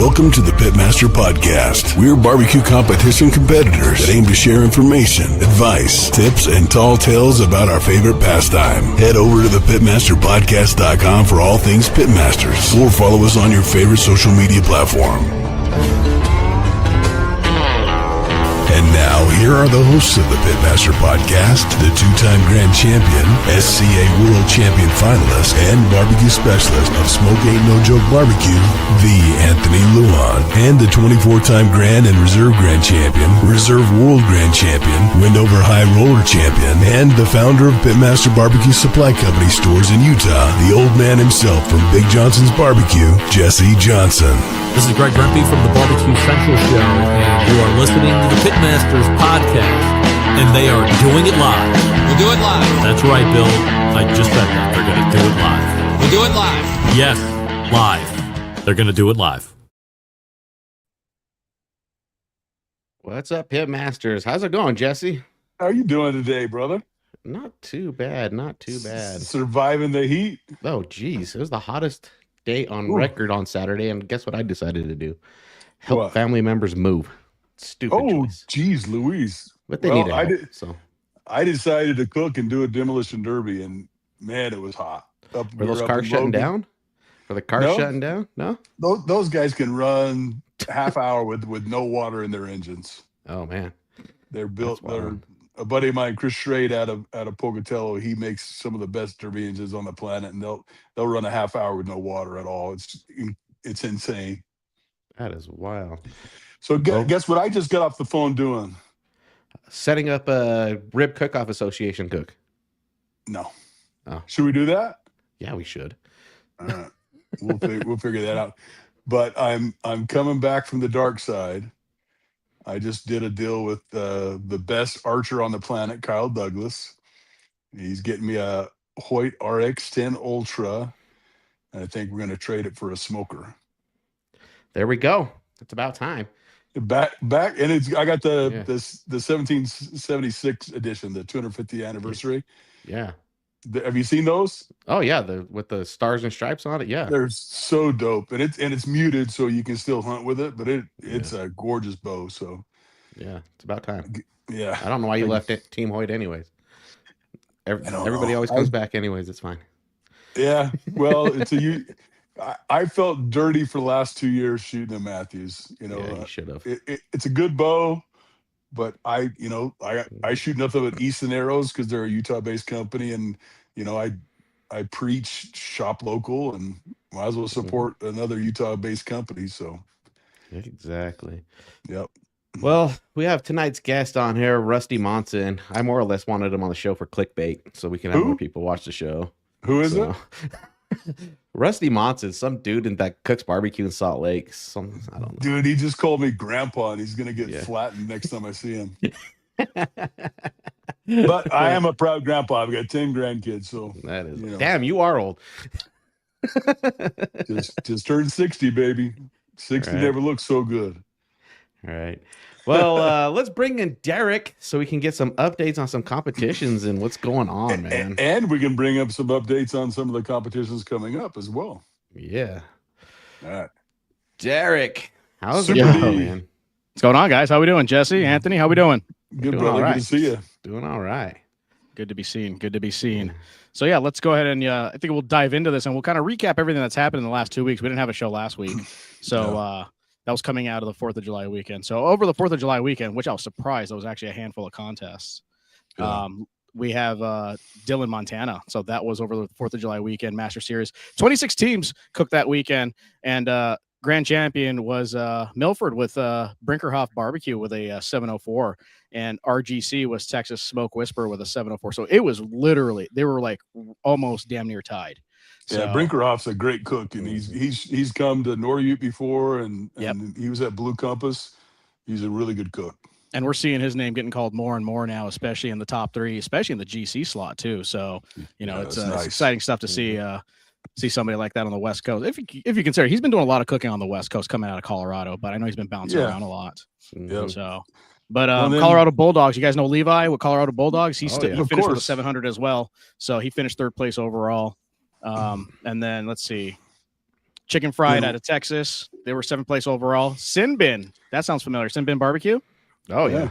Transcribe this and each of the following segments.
Welcome to the Pitmaster Podcast. We're barbecue competition competitors that aim to share information, advice, tips, and tall tales about our favorite pastime. Head over to the pitmasterpodcast.com for all things Pitmasters, or follow us on your favorite social media platform. And now, here are the hosts of the Pitmaster Podcast, the two-time grand champion, SCA World Champion finalist, and barbecue specialist of Smoke Ain't No Joke Barbecue, the Anthony Luan, and the 24-time grand and reserve grand champion, reserve world grand champion, Windover High Roller champion, and the founder of Pitmaster Barbecue Supply Company stores in Utah, the old man himself from Big Johnson's Barbecue, Jesse Johnson. This is Greg Rempe from the Barbecue Central Show, and you are listening to the Pitmasters Podcast, and they are doing it live. We'll do it live. That's right, Bill. I just said that. They're going to do it live. We'll do it live. Yes, live. They're going to do it live. What's up, Pitmasters? How's it going, Jesse? How are you doing today, brother? Not too bad, not too bad. Surviving the heat? Oh, geez. It was the hottest day on record on Saturday, and guess what I decided to do? Help family members move. Stupid choice. Geez, Louise. But they need help, so I decided to cook and do a demolition derby, and man, it was hot. Were those cars shutting down? Were the cars shutting down? No? Those guys can run half hour with no water in their engines. Oh, man. They're built. A buddy of mine, Chris Schrade, out of Pocatello, he makes some of the best derby engines on the planet, and they'll run a half hour with no water at all. It's insane. That is wild. So guess what I just got off the phone doing? Setting up a Rib Cook-Off Association cook. No. Oh. Should we do that? Yeah, we should. All right. We'll figure that out. But I'm coming back from the dark side. I just did a deal with the best archer on the planet, Kyle Douglas. He's getting me a Hoyt RX-10 Ultra, and I think we're going to trade it for a smoker. There we go. It's about time. Back, and I got the 1776 edition, the 250th anniversary. Yeah. Have you seen those? Oh yeah, with the stars and stripes on it. Yeah, they're so dope, and it's muted, so you can still hunt with it. But it's a gorgeous bow. So yeah, it's about time. Yeah, I don't know why you left it Team Hoyt anyways. Everybody always comes back anyways. It's fine. Yeah, well, I felt dirty for the last 2 years shooting at Matthews. You should have. It's a good bow. But I shoot nothing but Easton arrows because they're a Utah-based company, and I preach shop local and might as well support another Utah-based company. So exactly. Yep. Well, we have tonight's guest on here, Rusty Monson. I more or less wanted him on the show for clickbait, so we can have more people watch the show. Who is it? Rusty Monson, some dude that cooks barbecue in Salt Lake. I don't know. Dude, he just called me grandpa, and he's gonna get flattened next time I see him. But I am a proud grandpa. I've got 10 grandkids, so that is damn. You are old. just turned 60, baby. 60 never looked so good. All right. Well, let's bring in Derek so we can get some updates on some competitions and what's going on, man. And we can bring up some updates on some of the competitions coming up as well. Yeah. All right. Derek, how's it going, man? What's going on, guys? How we doing? Jesse, Anthony, how we doing? Good, brother. Good to see you. Doing all right. Good to be seen. Good to be seen. So, yeah, let's go ahead and I think we'll dive into this, and we'll kind of recap everything that's happened in the last 2 weeks. We didn't have a show last week. So, that was coming out of the 4th of July weekend. So over the 4th of July weekend, which I was surprised, there was actually a handful of contests. Yeah. We have Dillon, Montana. So that was over the 4th of July weekend, Master Series. 26 teams cooked that weekend. And grand champion was Milford with Brinkerhoff Barbecue with a 704. And RGC was Texas Smoke Whisper with a 704. So it was literally, they were like almost damn near tied. Yeah, Brinkerhoff's a great cook, and he's come to Norute before, and he was at Blue Compass. He's a really good cook. And we're seeing his name getting called more and more now, especially in the top 3, especially in the GC slot too. So it's nice. Exciting stuff to see somebody like that on the West Coast. If you consider, he's been doing a lot of cooking on the West Coast coming out of Colorado, but I know he's been bouncing around a lot. Yep. So. But Colorado Bulldogs, you guys know Levi with Colorado Bulldogs. He finished with a 700 as well. So he finished 3rd place overall. And then let's see. Chicken Fried out of Texas. They were 7th place overall. Sin Bin. That sounds familiar. Sin Bin Barbecue. Oh, yeah.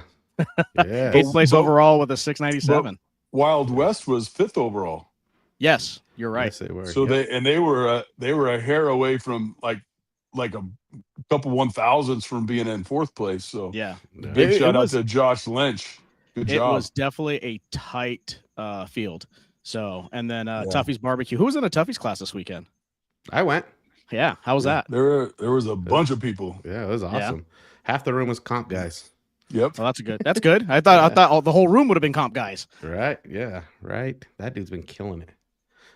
Yeah. 8th place overall with a 697. Wild West was 5th overall. Yes, you're right. Yes, they were. So they were a hair away from like a couple 1000s from being in 4th place. So yeah, big shout out to Josh Lynch. Good job. It was definitely a tight field. So, and then Tuffy's Barbecue. Who was in a Tuffy's class this weekend? I went. Yeah, how was that? There was a bunch of people. Yeah, it was awesome. Half the room was comp guys. Yep. Well, that's good. That's good. I thought the whole room would have been comp guys. Right. Yeah. Right. That dude's been killing it.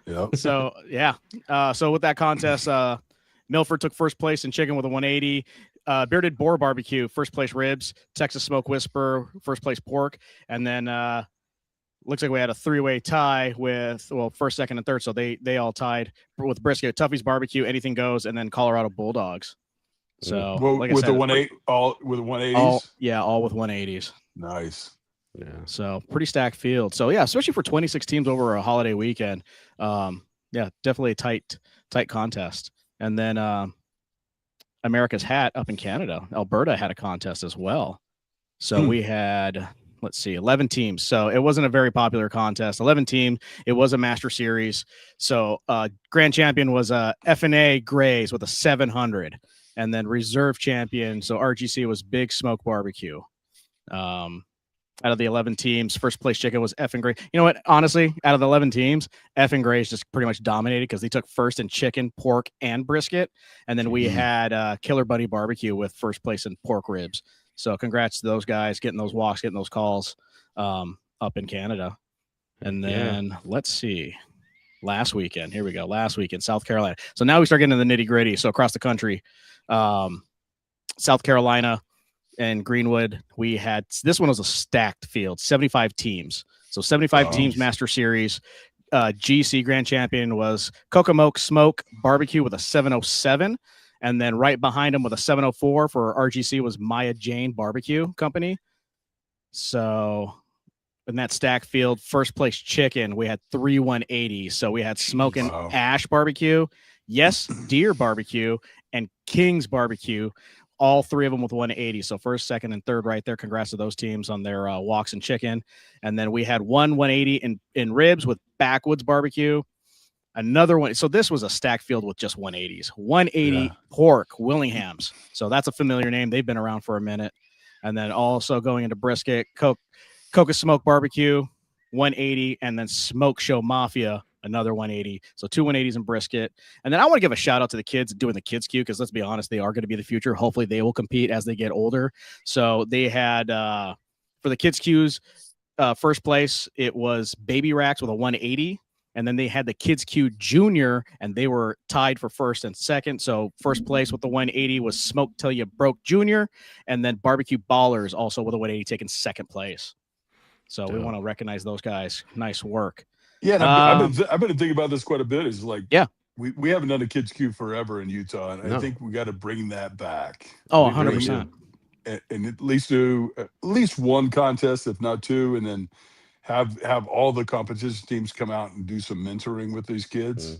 Yep. So yeah. So with that contest, Milford took 1st place in chicken with a 180. Bearded Boar Barbecue, 1st place ribs. Texas Smoke Whisper, 1st place pork. And then looks like we had a 3-way tie with 1st, 2nd, and 3rd. So they all tied with brisket. Tuffy's Barbecue, Anything Goes, and then Colorado Bulldogs. So like with I said, the 18 all with 180s. All with 180s. Nice. Yeah. So pretty stacked field. So yeah, especially for 26 teams over a holiday weekend. Yeah, definitely a tight contest. And then America's Hat up in Canada, Alberta had a contest as well. So we had, 11 teams. So it wasn't a very popular contest. 11 teams. It was a master series. So grand champion was F&A Grays with a 700, and then reserve champion. So RGC was Big Smoke Barbecue. Out of the 11 teams, 1st place chicken was F and Gray. You know what? Honestly, out of the 11 teams, F and Grays just pretty much dominated because they took 1st in chicken, pork, and brisket. And then we had Killer Buddy Barbecue with 1st place in pork ribs. So congrats to those guys getting those walks, getting those calls up in Canada. And then let's see. Last weekend, here we go. Last weekend, South Carolina. So now we start getting into the nitty gritty. So across the country, South Carolina and Greenwood, we had, this one was a stacked field, 75 teams. So 75 teams, Master Series. GC Grand Champion was Kokomoke Smoke Barbecue with a 707. And then right behind him with a 704 for RGC was Maya Jane Barbecue Company. So in that stack field, 1st place chicken, we had 3 180s. So we had Smoking Ash Barbecue, Yes Deer Barbecue, and King's Barbecue. All 3 of them with 180. So 1st, 2nd, and 3rd right there. Congrats to those teams on their walks and chicken. And then we had 180 in ribs with Backwoods Barbecue. Another one. So this was a stack field with just 180s. 180 pork, Willingham's. So that's a familiar name. They've been around for a minute. And then also going into brisket, Coca Smoke Barbecue, 180, and then Smoke Show Mafia, another 180. So 2 180s in brisket. And then I want to give a shout out to the kids doing the kids queue, because let's be honest, they are going to be the future. Hopefully they will compete as they get older. So they had for the kids queues, 1st place, it was Baby Racks with a 180. And then they had the Kids Q Junior, and they were tied for 1st and 2nd. So 1st place with the 180 was Smoke Till You Broke Junior, and then Barbecue Ballers also with a 180 taking 2nd place. So we want to recognize those guys. Nice work. Yeah, and I've been thinking about this quite a bit. Is like, we haven't done a Kids Q forever in Utah, and I think we got to bring that back. Oh, 100%. And at least do at least one contest, if not 2, and then have all the competition teams come out and do some mentoring with these kids.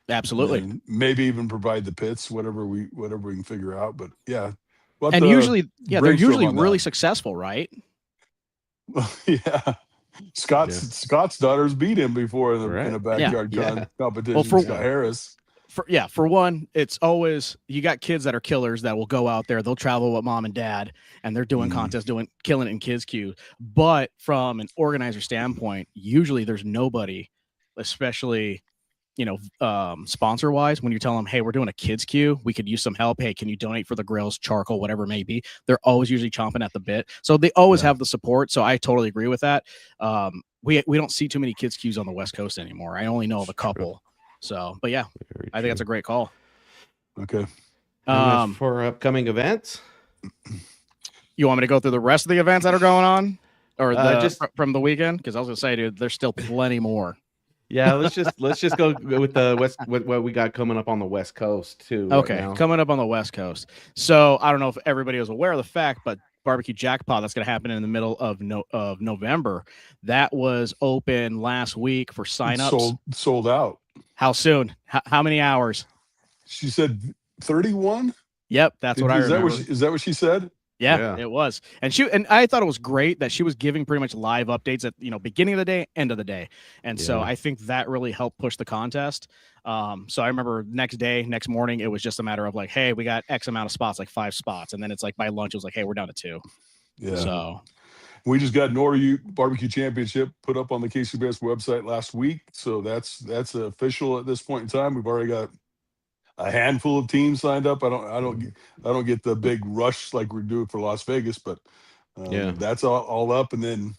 Absolutely. And maybe even provide the pits, whatever we can figure out. But yeah. And usually, they're usually really successful, right? Yeah. Scott's daughters beat him before in a backyard competition. Well, for Harris. For one, it's always, you got kids that are killers that will go out there. They'll travel with mom and dad, and they're doing contests, killing it in kids queue. But from an organizer standpoint, usually there's nobody, especially, sponsor wise, when you tell them, hey, we're doing a kids queue, we could use some help. Hey, can you donate for the grills, charcoal, whatever it may be? They're always usually chomping at the bit. So they always have the support. So I totally agree with that. We don't see too many kids queues on the West Coast anymore. I only know of a couple. So, but yeah, I think that's a great call. Okay. For upcoming events, you want me to go through the rest of the events that are going on, or just from the weekend? Because I was gonna say, dude, there's still plenty more. Yeah, let's just go with the West, with what we got coming up on the West Coast too. Okay, right coming up on the West Coast. So I don't know if everybody was aware of the fact, but Barbecue Jackpot, that's going to happen in the middle of November. That was open last week for signups. Sold out. How soon? How many hours? She said 31. Yep, that's what I remember. Is that what she said? Yeah, it was. And I thought it was great that she was giving pretty much live updates at, beginning of the day, end of the day. And so I think that really helped push the contest. So I remember next morning, it was just a matter of like, hey, we got X amount of spots, like 5 spots. And then it's like by lunch, it was like, hey, we're down to 2. Yeah. So we just got NorU Barbecue Championship put up on the KCBS website last week. So that's official at this point in time. We've already got a handful of teams signed up. I don't get the big rush like we're doing for Las Vegas, but that's all up. And then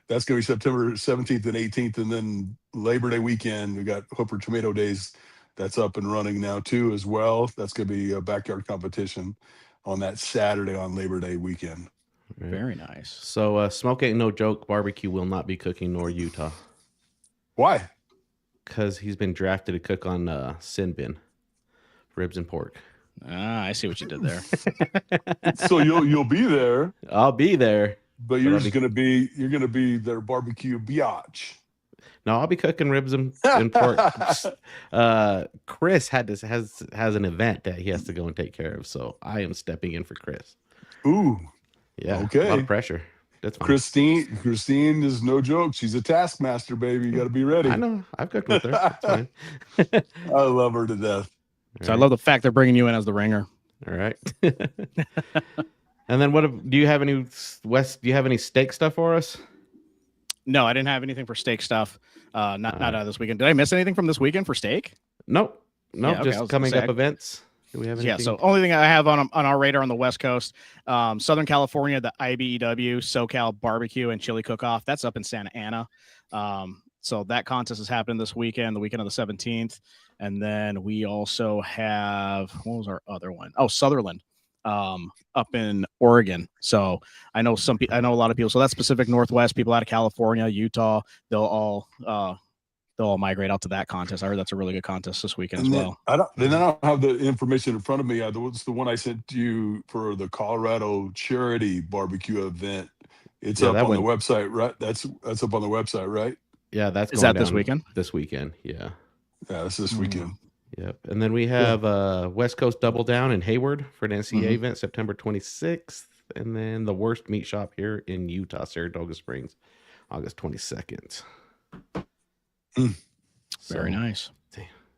that's going to be September 17th and 18th. And then Labor Day weekend, we got Hooper Tomato Days. That's up and running now too, as well. That's going to be a backyard competition on that Saturday on Labor Day weekend. Very nice. So Smoke Ain't No Joke Barbecue will not be cooking nor Utah. Why? Because he's been drafted to cook on Sin Bin. Ribs and pork. I see what you did there. So you'll be there. I'll be there. But you're gonna be their barbecue biatch. No, I'll be cooking ribs and pork. Chris has an event that he has to go and take care of, so I am stepping in for Chris. Ooh. Yeah. Okay. A lot of pressure. That's fine. Christine is no joke. She's a taskmaster, baby. You got to be ready. I know. I've cooked with her. That's fine. I love her to death. So I love the fact they're bringing you in as the ringer. All right. And then do you have any steak stuff for us? No, I didn't have anything for steak stuff. Not this weekend. Did I miss anything from this weekend for steak? Nope. Just coming up events. Do we have anything? Yeah, so only thing I have on our radar on the West Coast, Southern California, the IBEW, SoCal Barbecue and Chili Cook-Off. That's up in Santa Ana. So that contest is happening this weekend, the weekend of the 17th. And then we also have, what was our other one? Oh, Sutherland, up in Oregon. So I know a lot of people. So that's Pacific Northwest, people out of California, Utah. They'll all migrate out to that contest. I heard that's a really good contest this weekend as well. I don't have the information in front of me. It's the one I sent to you for the Colorado charity barbecue event. It's up on the website, right? That's up on the website, right? Yeah, is that this weekend? This weekend, yeah. Yeah, that's this weekend. Yep. And then we have West Coast Double Down in Hayward for an NCAA event, September 26th. And then the Worst Meat Shop here in Utah, Saratoga Springs, August 22nd. Very nice.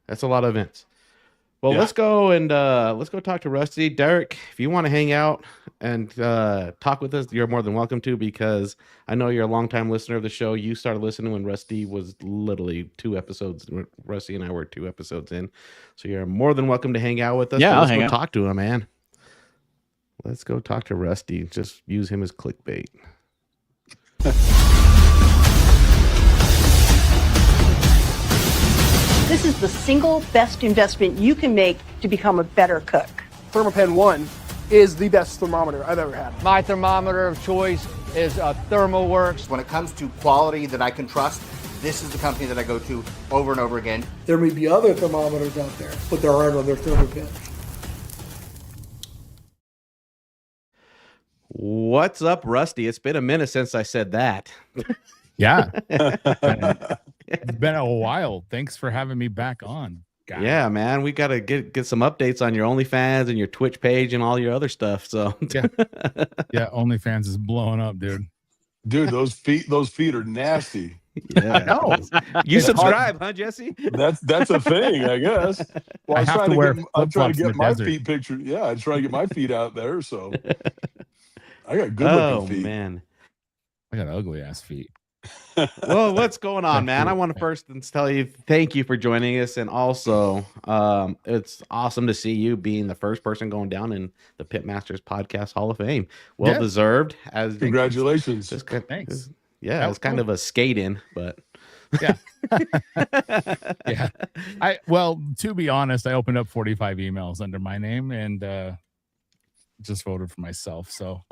That's a lot of events. Well, let's go talk to Rusty. Derek, if you want to hang out and talk with us, you're more than welcome to, because I know you're a longtime listener of the show. You started listening when Rusty was literally 2 episodes. Rusty and I were 2 episodes in. So you're more than welcome to hang out with us. Yeah, let's go talk to him, man. Let's go talk to Rusty. Just use him as clickbait. This is the single best investment you can make to become a better cook. Thermopen 1 is the best thermometer I've ever had. My thermometer of choice is ThermoWorks. When it comes to quality that I can trust, this is the company that I go to over and over again. There may be other thermometers out there, but there aren't other Thermopen. What's up, Rusty? It's been a minute since I said that. Yeah. It's been a while. Thanks for having me back on. Yeah, man. We got to get some updates on your OnlyFans and your Twitch page and all your other stuff. So yeah, OnlyFans is blowing up, dude. Dude, those feet are nasty. Yeah, no. You subscribe, huh, Jesse? That's a thing, I guess. Well, I'm trying to get my desert. feet pictured. Yeah, I'm trying to get my feet out there. So I got good looking feet. Man, I got ugly ass feet. Well, what's going on, man? I want to first tell you thank you for joining us, and also it's awesome to see you being the first person going down in the Pitmasters Podcast Hall of Fame. Well deserved. As congratulations. Thanks. Yeah, it's kind of a skate in, but yeah. Yeah. Well, to be honest, I opened up 45 emails under my name and just voted for myself. So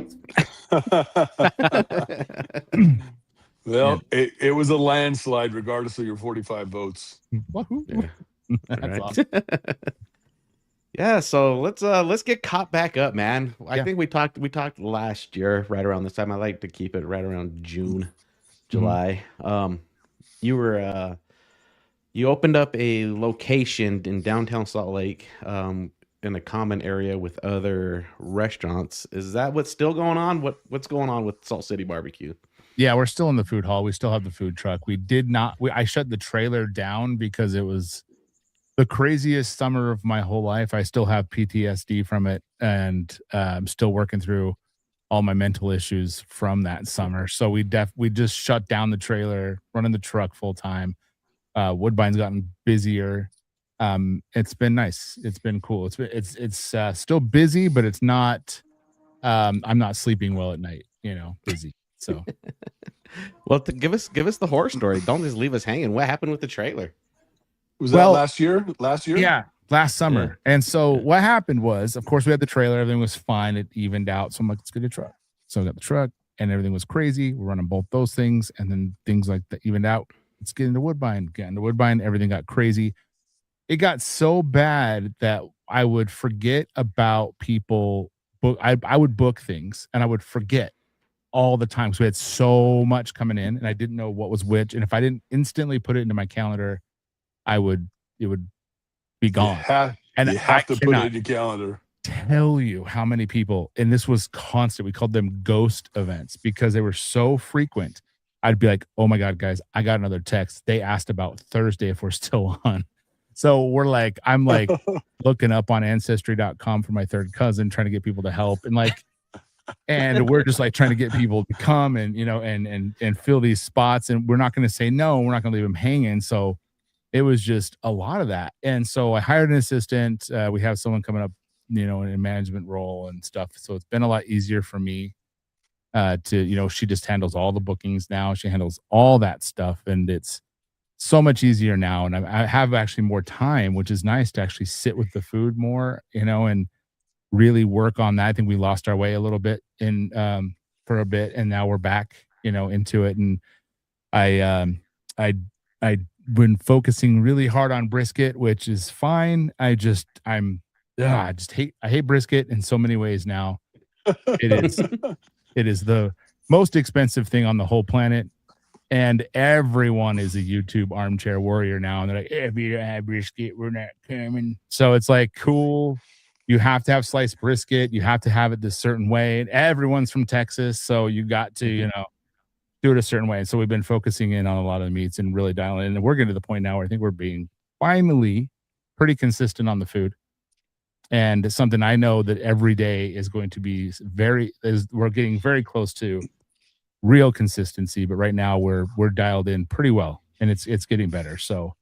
well, it was a landslide regardless of your 45 votes. Yeah. That's awesome. Yeah, so let's get caught back up, man. I think we talked last year right around this time. I like to keep it right around June, July. You were You opened up a location in downtown Salt Lake, in a common area with other restaurants. Is that what's still going on? What's going on with Salt City BBQ? Yeah, we're still in the food hall. We still have the food truck. We did not. I shut the trailer down because it was the craziest summer of my whole life. I still have PTSD from it, and I'm still working through all my mental issues from that summer. So we just shut down the trailer, running the truck full time. Woodbine's gotten busier. It's been nice. It's been cool. It's still busy, but it's not. I'm not sleeping well at night. Busy. So, well, give us the horror story. Don't just leave us hanging. What happened with the trailer? Was that last year? Yeah, last summer. Yeah. And so what happened was, of course, we had the trailer. Everything was fine. It evened out. So I'm like, let's get a truck. So I got the truck, and everything was crazy. We're running both those things, and then things like that evened out. Let's get into Woodbine. Everything got crazy. It got so bad that I would forget about people. I would book things, and I would forget all the time. So we had so much coming in, and I didn't know what was which. And if I didn't instantly put it into my calendar, it would be gone. You have to put it in your calendar. Tell you how many people, and this was constant. We called them ghost events because they were so frequent. I'd be like, oh my God, guys, I got another text. They asked about Thursday if we're still on. So I'm like looking up on ancestry.com for my third cousin, trying to get people to help. And we're just like trying to get people to come and, and fill these spots. And we're not going to say no. We're not going to leave them hanging. So it was just a lot of that. And so I hired an assistant. We have someone coming up, in a management role and stuff. So it's been a lot easier for me to, she just handles all the bookings now. She handles all that stuff. And it's so much easier now. And I have actually more time, which is nice to actually sit with the food more, and really work on that. I think we lost our way a little bit for a bit, and now we're back, into it. And I've been focusing really hard on brisket, which is fine. I hate brisket in so many ways now. It is the most expensive thing on the whole planet. And everyone is a YouTube armchair warrior now. And they're like, if you don't have brisket, we're not coming. So it's like, cool. You have to have sliced brisket. You have to have it this certain way. And everyone's from Texas. So you got to, do it a certain way. And so we've been focusing in on a lot of the meats and really dialing in. And we're getting to the point now where I think we're being finally pretty consistent on the food. And it's something I know that every day is going to be we're getting very close to real consistency. But right now we're dialed in pretty well, and it's getting better. So,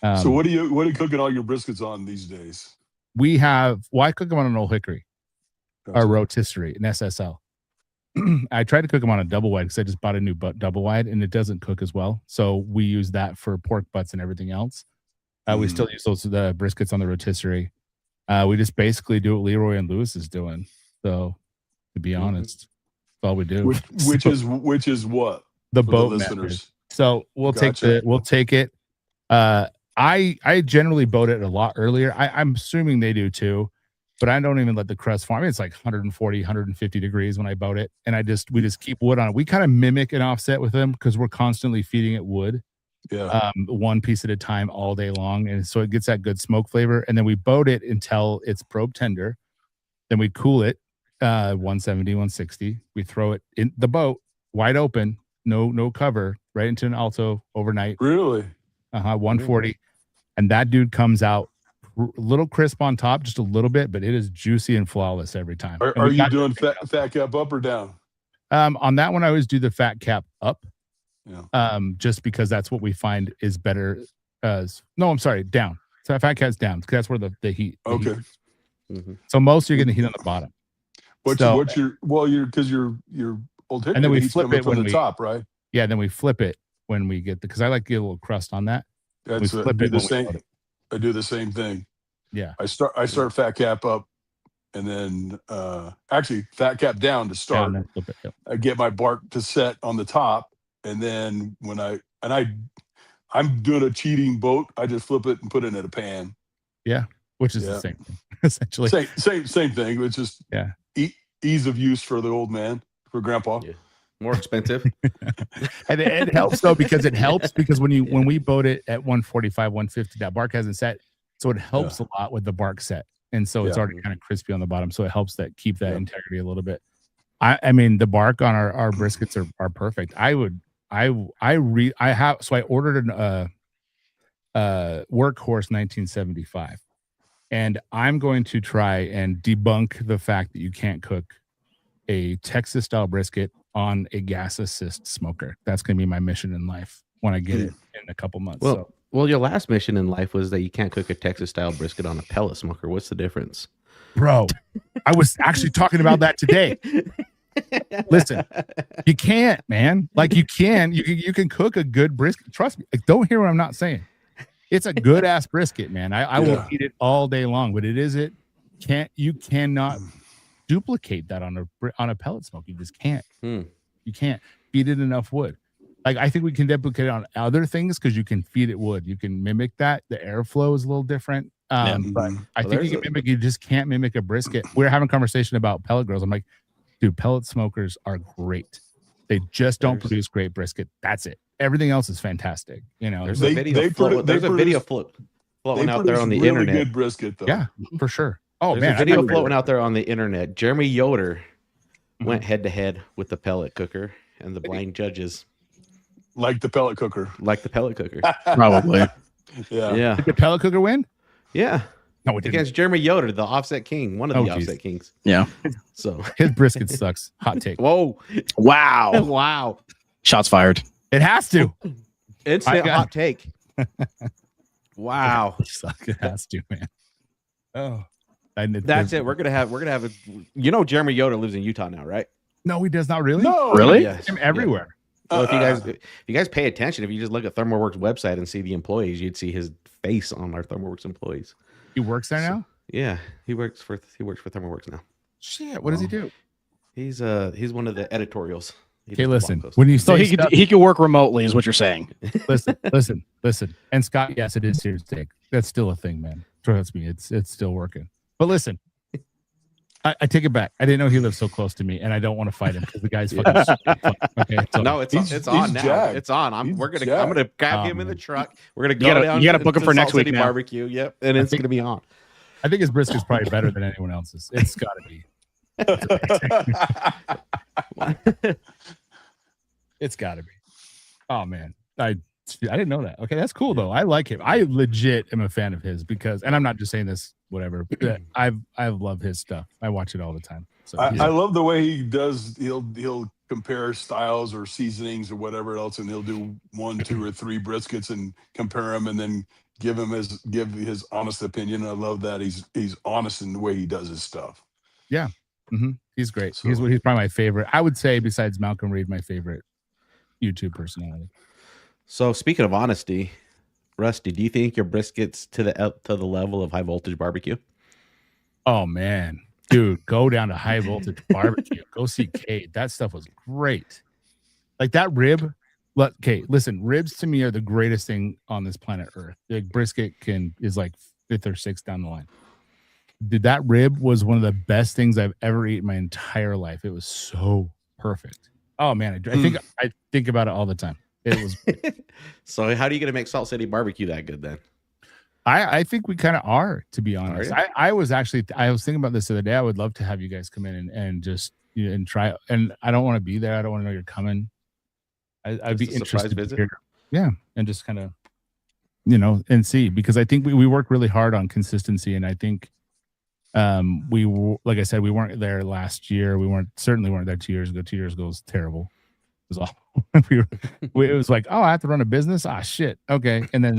so what are you cooking all your briskets on these days? I cook them on an old hickory, a rotisserie, an SSL. I tried to cook them on a double wide because I just bought a new double wide, and it doesn't cook as well. So we use that for pork butts and everything else. We still use the briskets on the rotisserie. We just basically do what Leroy and Lewis is doing. So to be honest, that's all we do. Which is what the boat listeners. So we'll take it. I generally boat it a lot earlier. I'm assuming they do too, but I don't even let the crust form. I mean, it's like 140, 150 degrees when I boat it. And we just keep wood on it. We kind of mimic an offset with them because we're constantly feeding it wood. Yeah. One piece at a time all day long. And so it gets that good smoke flavor. And then we boat it until it's probe tender. Then we cool it 170, 160. We throw it in the boat wide open, no cover, right into an alto overnight. Really? 140. And that dude comes out a little crisp on top, just a little bit, but it is juicy and flawless every time. Are you doing fat cap up or down? On that one, I always do the fat cap up. Yeah. Just because that's what we find is better. No, I'm sorry, down. So fat cap's down because that's where the heat. Okay. Heat. So most you're getting heat on the bottom. Because your old hickory, and then we flip it from the top, right? Yeah, then we flip it when we get because I like to get a little crust on that. I do the same thing. Yeah. I start fat cap up, and then actually fat cap down to start. Down, flip it, yep. I get my bark to set on the top, and then when I'm doing a cheating boat, I just flip it and put it in a pan. Yeah, which is the same thing, essentially. Same thing. It's just ease of use for the old man, for grandpa. Yeah. More expensive. And it helps though, because when we boat it at 145, 150, that bark hasn't set. So it helps a lot with the bark set. And so it's already kind of crispy on the bottom. So it helps that keep that integrity a little bit. I mean, the bark on our briskets are perfect. I ordered a Workhorse 1975, and I'm going to try and debunk the fact that you can't cook a Texas style brisket on a gas assist smoker. That's going to be my mission in life when I get it in a couple months. Well, your last mission in life was that you can't cook a Texas style brisket on a pellet smoker. What's the difference? Bro, I was actually talking about that today. Listen, you can't, man. Like you can cook a good brisket. Trust me. Like, don't hear what I'm not saying. It's a good ass brisket, man. I will eat it all day long, but you cannot duplicate that on a pellet smoke. You just can't. You can't feed it enough wood. Like, I think we can duplicate it on other things because you can feed it wood. You can mimic that. The airflow is a little different. But I think you just can't mimic a brisket. We're having a conversation about pellet grills. I'm like, dude, pellet smokers are great. They just don't produce great brisket. That's it. Everything else is fantastic. You know, there's a video floating out there on the internet. Good brisket, though. Yeah, for sure. Oh, there's a video floating out there on the internet. Jeremy Yoder went head to head with the pellet cooker, and the blind judges like the pellet cooker. Probably. Yeah. Did the pellet cooker win? Yeah. No, it didn't. Against Jeremy Yoder, the offset king, one of the offset kings. Yeah. So his brisket sucks. Hot take. Whoa. Wow. Wow. Shots fired. It has to. Instant hot take. Wow. It has to, man. Oh. That's it. We're gonna have Jeremy Yoder lives in Utah now, right? No, he does not really. No. Really? Yes. Him everywhere. Well, if you guys pay attention, if you just look at ThermoWorks website and see the employees, you'd see his face on our ThermoWorks employees. He works there now? Yeah, he works for ThermoWorks now. Shit, what does he do? He's one of the editorials. Okay, listen. When you say he could work remotely, is what you're saying. listen. And Scott, yes, it is serious take. That's still a thing, man. Trust me, it's still working. But listen, I take it back. I didn't know he lived so close to me, and I don't want to fight him because the guy's fucking stupid. Okay, so no, it's on now. jacked. It's on. I'm gonna grab him in the truck. We're gonna go down. You gotta book him for next week now. Barbecue. Yep, and it's gonna be on. I think his brisket's probably better than anyone else's. It's got to be. It's got to be. Oh man, I didn't know that. Okay, that's cool though. I like him. I legit am a fan of his and I'm not just saying this, whatever. I love his stuff. I watch it all the time. So I love the way he does. He'll compare styles or seasonings or whatever else, and he'll do 1, 2, or 3 briskets and compare them, and then give his honest opinion. I love that he's honest in the way he does his stuff. Yeah, he's great. So, he's probably my favorite. I would say besides Malcolm Reed, my favorite YouTube personality. So speaking of honesty, Rusty, do you think your briskets to the level of high voltage barbecue? Oh man, dude, go down to high voltage barbecue. Go see Cade. That stuff was great. Like that rib. Okay, listen, ribs to me are the greatest thing on this planet Earth. Like brisket is like 5th or 6th down the line. Dude, that rib was one of the best things I've ever eaten my entire life. It was so perfect. Oh man, I think about it all the time. It was. So how are you going to make Salt City BBQ that good then? I think we kind of are, to be honest. I was thinking about this the other day. I would love to have you guys come in and just and try. And I don't want to be there. I don't want to know you're coming. I'd be interested to hear. Yeah, and just kind of, and see, because I think we work really hard on consistency, and I think like I said, we weren't there last year. Certainly weren't there 2 years ago. 2 years ago was terrible. It was awful. It was like, oh, I have to run a business. Ah, shit. Okay, and then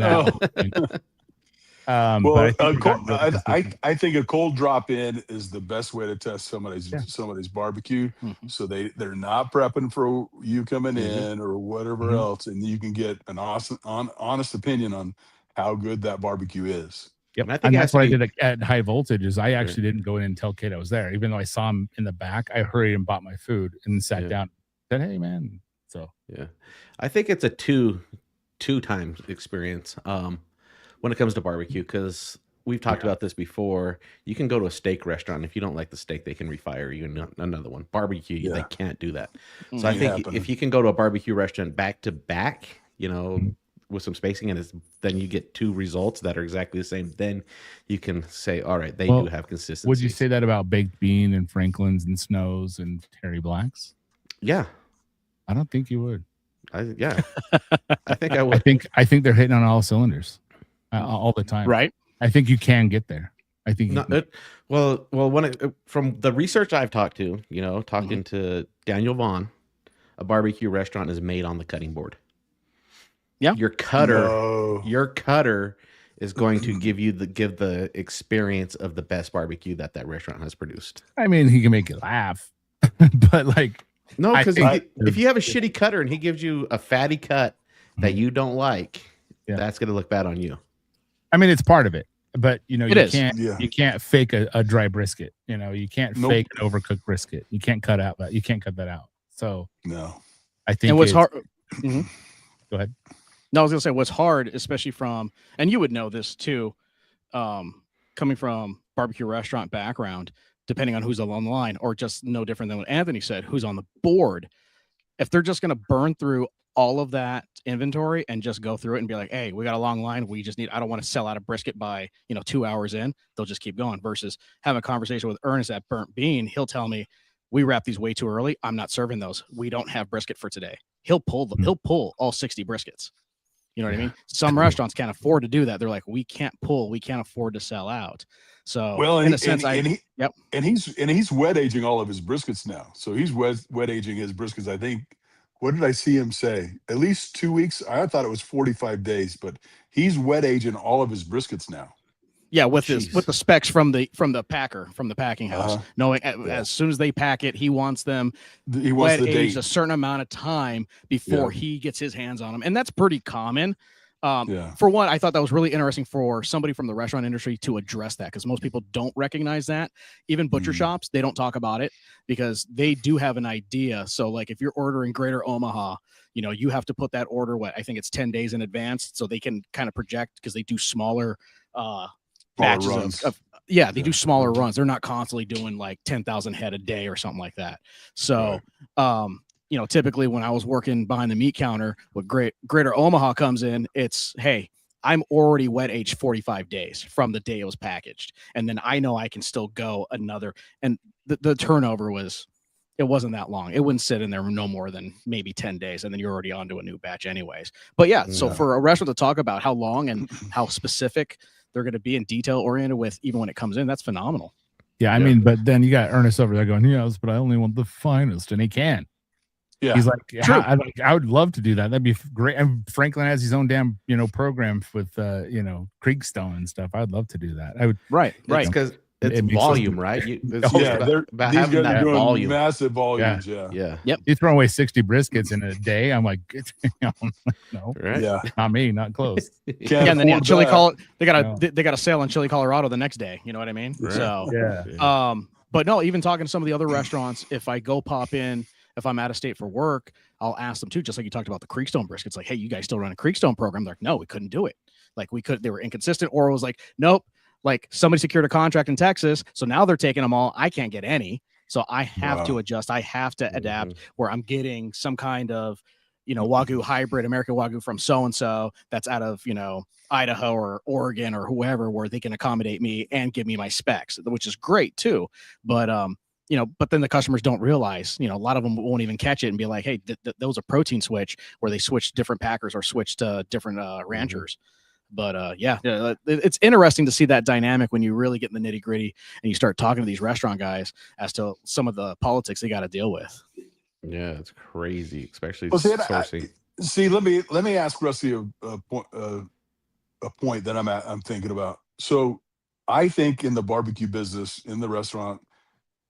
I think a cold drop in is the best way to test somebody's barbecue. So they're not prepping for you coming in or whatever else, and you can get an honest opinion on how good that barbecue is. Yep. And that's what I did at high voltage is I actually didn't go in and tell Kate I was there. Even though I saw him in the back, I hurried and bought my food and sat down and said, hey man. So I think it's a two times experience when it comes to barbecue, because we've talked about this before. You can go to a steak restaurant. If you don't like the steak, they can refire you another one. Barbecue, they can't do that. So I think if you can go to a barbecue restaurant back to back, with some spacing, and then you get two results that are exactly the same, then you can say, all right, they do have consistency. Would you say that about Baked Bean and Franklin's and Snow's and Terry Black's? Yeah. I don't think you would. I think I would. I think they're hitting on all cylinders all the time. Right. I think you can get there. I think from the research I've talked to, talking to Daniel Vaughn, a barbecue restaurant is made on the cutting board. Yeah. Your cutter is going to give the experience of the best barbecue that restaurant has produced. I mean, he can make you laugh, but like, no, because if you have a shitty cutter and he gives you a fatty cut that you don't like, that's going to look bad on you. I mean, it's part of it, but you can't fake a dry brisket. You can't fake an overcooked brisket. You can't cut that out. So no, I think. And what's hard? Go ahead. No, I was gonna say what's hard, especially from, and you would know this too, coming from barbecue restaurant background, depending on who's on the line, or just no different than what Anthony said, who's on the board. If they're just gonna burn through all of that inventory and just go through it and be like, hey, we got a long line. I don't want to sell out a brisket by, 2 hours in. They'll just keep going versus having a conversation with Ernest at Burnt Bean. He'll tell me, we wrap these way too early. I'm not serving those. We don't have brisket for today. He'll pull all 60 briskets. You know what I mean? Some restaurants can't afford to do that. They're like, we can't afford to sell out. So in a sense, he's wet aging all of his briskets now. So he's wet aging his briskets. I think, what did I see him say? At least 2 weeks. I thought it was 45 days, but he's wet aging all of his briskets now. Yeah, with the specs from the packing house, knowing as soon as they pack it, he wants them wet aged a certain amount of time before he gets his hands on them, and that's pretty common. For one, I thought that was really interesting for somebody from the restaurant industry to address that, because most people don't recognize that. Even butcher shops, they don't talk about it because they do have an idea. So, like if you're ordering Greater Omaha, you have to put that order. I think it's 10 days in advance, so they can kind of project, because they do smaller batches they do smaller runs. They're not constantly doing like 10,000 head a day or something like that. So, typically when I was working behind the meat counter, what Greater Omaha comes in, it's, hey, I'm already wet aged 45 days from the day it was packaged. And then I know I can still go another, and the turnover it wasn't that long. It wouldn't sit in there no more than maybe 10 days. And then you're already on to a new batch anyways. But so for a restaurant to talk about how long and how specific they're going to be and detail oriented with, even when it comes in, that's phenomenal. Yeah. I mean, but then you got Ernest over there going, yes, but I only want the finest. And he can. Yeah. He's like, I would love to do that. That'd be great. And Franklin has his own damn, program with, Creekstone and stuff. I'd love to do that. I would. Right. Because it's volume, right? They're having that volume, massive volumes. Yeah. Yep. You throw away 60 briskets in a day. I'm like, no, right? Yeah, not me, not close. And then Chili they got a sale in Chili, Colorado the next day. You know what I mean? Right. So, but no, even talking to some of the other restaurants, if I go pop in, if I'm out of state for work, I'll ask them too, just like you talked about the Creekstone briskets. Like, hey, you guys still run a Creekstone program? They're like, no, we couldn't do it. Like they were inconsistent, or it was like, nope. Like somebody secured a contract in Texas, so now they're taking them all. I can't get any, so I have to adjust. I have to adapt where I'm getting some kind of, Wagyu hybrid, American Wagyu from so-and-so that's out of, Idaho or Oregon or whoever, where they can accommodate me and give me my specs, which is great too. But, but then the customers don't realize, a lot of them won't even catch it and be like, hey, there was a protein switch where they switched different packers or switched to different ranchers. But it's interesting to see that dynamic when you really get in the nitty gritty and you start talking to these restaurant guys as to some of the politics they got to deal with. Yeah, it's crazy, especially sourcing. Let me ask Rusty a point that I'm thinking about. So I think in the barbecue business, in the restaurant,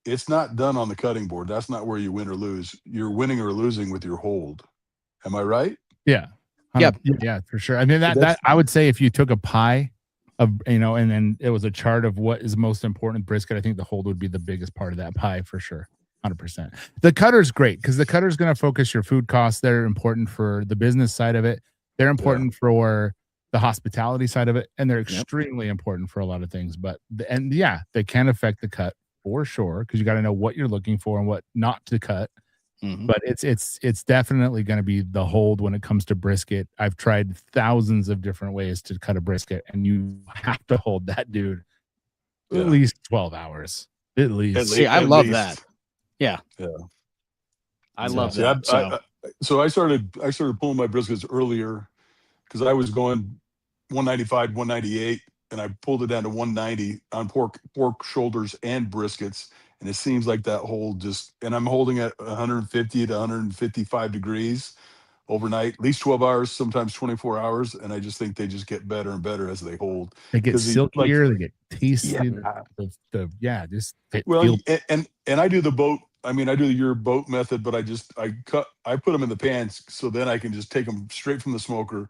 it's not done on the cutting board. That's not where you win or lose. You're winning or losing with your hold. Am I right? Yeah. Yeah, for sure. I mean, that I would say if you took a pie of, and then it was a chart of what is most important brisket, I think the hold would be the biggest part of that pie for sure. 100%. The cutter's great because the cutter's going to focus your food costs. They're important for the business side of it. They're important for the hospitality side of it, and they're extremely important for a lot of things. But they can affect the cut for sure, because you got to know what you're looking for and what not to cut. But it's definitely going to be the hold when it comes to brisket. I've tried thousands of different ways to cut a brisket, and you have to hold that dude at least 12 hours. At least. See, I love that. Yeah. I love that. So I started pulling my briskets earlier because I was going 195, 198, and I pulled it down to 190 on pork shoulders and briskets. And it seems like that hold and I'm holding at 150 to 155 degrees overnight, at least 12 hours, sometimes 24 hours. And I just think they just get better and better as they hold. They get silkier, they get tasty. And I do the boat. I mean, I do your boat method, but I put them in the pans so then I can just take them straight from the smoker,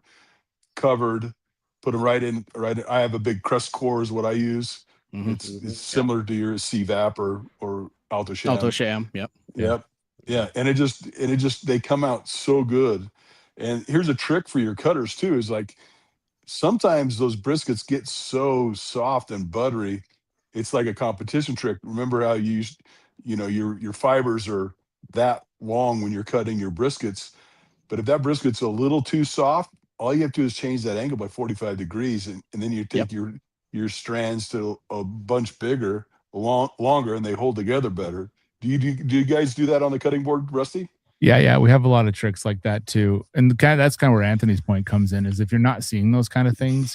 covered, put them right in. I have a big crust core is what I use. It's similar to your CVAP or Alto Sham. Alto Sham, yep. Yeah. And it just they come out so good. And here's a trick for your cutters too, is like sometimes those briskets get so soft and buttery, it's like a competition trick. Remember how your fibers are that long when you're cutting your briskets, but if that brisket's a little too soft, all you have to do is change that angle by 45 degrees, and then you take your strands to a bunch bigger, longer, and they hold together better. Do you guys do that on the cutting board, Rusty? Yeah, we have a lot of tricks like that too. And that's kind of where Anthony's point comes in, is if you're not seeing those kind of things,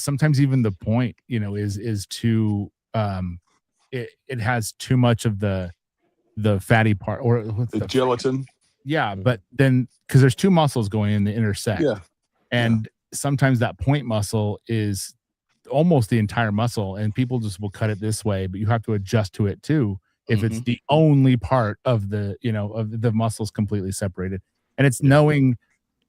sometimes even the point, is to it has too much of the fatty part or the gelatin. Yeah, but then because there's two muscles going in the intersect. Yeah. And sometimes that point muscle is almost the entire muscle, and people just will cut it this way, but you have to adjust to it too if it's the only part of the of the muscles completely separated. And it's knowing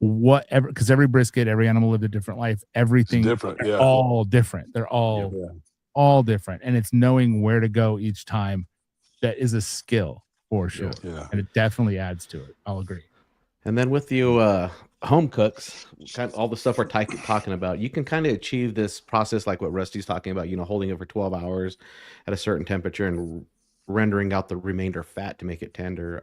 whatever, because every brisket, every animal lived a different life, everything different. They're all different. They're all different, and it's knowing where to go each time. That is a skill for sure. And it definitely adds to it. I'll agree. And then with you home cooks, kind of all the stuff we're talking about, you can kind of achieve this process like what Rusty's talking about, holding it for 12 hours at a certain temperature and rendering out the remainder fat to make it tender.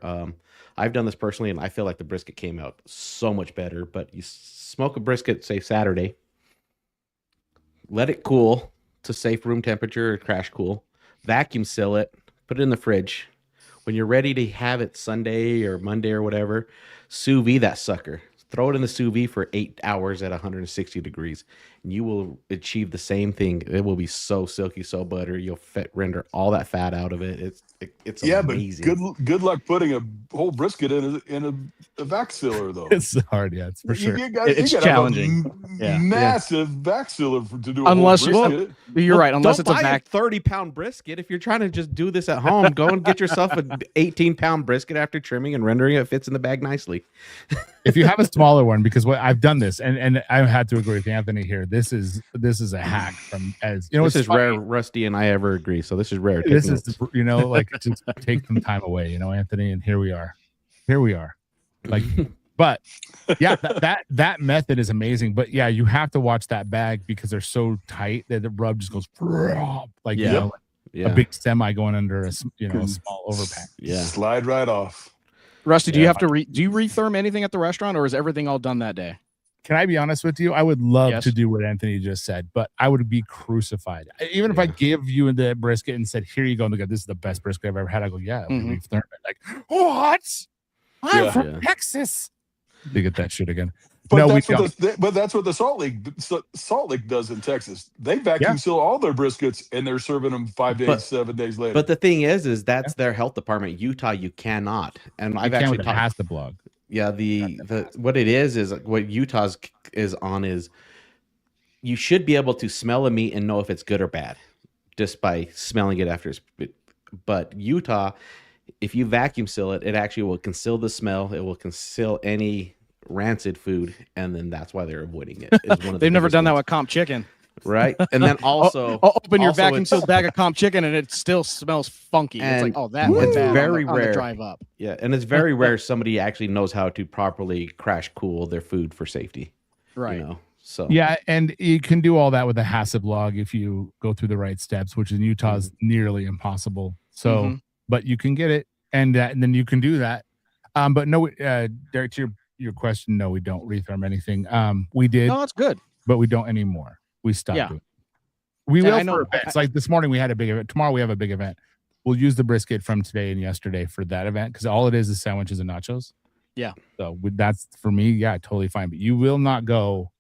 I've done this personally, and I feel like the brisket came out so much better. But you smoke a brisket, say Saturday, let it cool to safe room temperature or crash cool, vacuum seal it, put it in the fridge. When you're ready to have it Sunday or Monday or whatever, sous vide that sucker. Throw it in the sous vide for 8 hours at 160 degrees, and you will achieve the same thing. It will be so silky, so buttery. You'll render all that fat out of it. It's amazing. But good luck putting a whole brisket in a vac sealer though. It's hard, yeah, it's for sure. It's challenging. Massive vac sealer to do. Unless you're right. Unless it's a 30-pound brisket. If you're trying to just do this at home, go and get yourself an 18-pound brisket after trimming and rendering it fits in the bag nicely. If you have a smaller one, because I've done this, and I had to agree with Anthony here. This is a hack from this is rare. Rusty and I ever agree, so this is rare. This is like just take some time away, Anthony, and here we are. Like, but yeah, that method is amazing. But yeah, you have to watch that bag because they're so tight that the rub just goes like a big semi going under a small overpack. Yeah, slide right off. Rusty, do you have to do you retherm anything at the restaurant, or is everything all done that day? Can I be honest with you? I would love to do what Anthony just said, but I would be crucified. Even if I give you the brisket and said, "Here you go," and they go, "This is the best brisket I've ever had," I go, "Yeah, retherm it." Like, what? I'm from Texas. They get that shit again. But that's what the Salt Lake does in Texas. They vacuum seal all their briskets, and they're serving them 5 days, 7 days later. But the thing is that's their health department. Utah, you cannot. And I've actually talked the blog. Yeah, the what it is what Utah's is on is you should be able to smell a meat and know if it's good or bad just by smelling it after. But Utah, if you vacuum seal it, it actually will conceal the smell. It will conceal any rancid food, and then that's why they're avoiding it. They've never done that with comp chicken, right? And then also open your vacuum sealed bag of comp chicken, and it still smells funky. It's like, that was very on rare. The drive up. Yeah, and it's very rare somebody actually knows how to properly crash cool their food for safety. Right. You know, so Yeah, and you can do all that with a HACCP log if you go through the right steps, which in Utah is nearly impossible. So, but you can get it, and then you can do that. But no, Derek, to your question, no, we don't retherm anything. We did, No, that's good. but we don't anymore. We stopped doing it. We Yeah, will I know. for events. Like this morning, we had a big event. Tomorrow, we have a big event. We'll use the brisket from today and yesterday for that event because all it is sandwiches and nachos. Yeah. So that's for me. Yeah, totally fine. But you will not go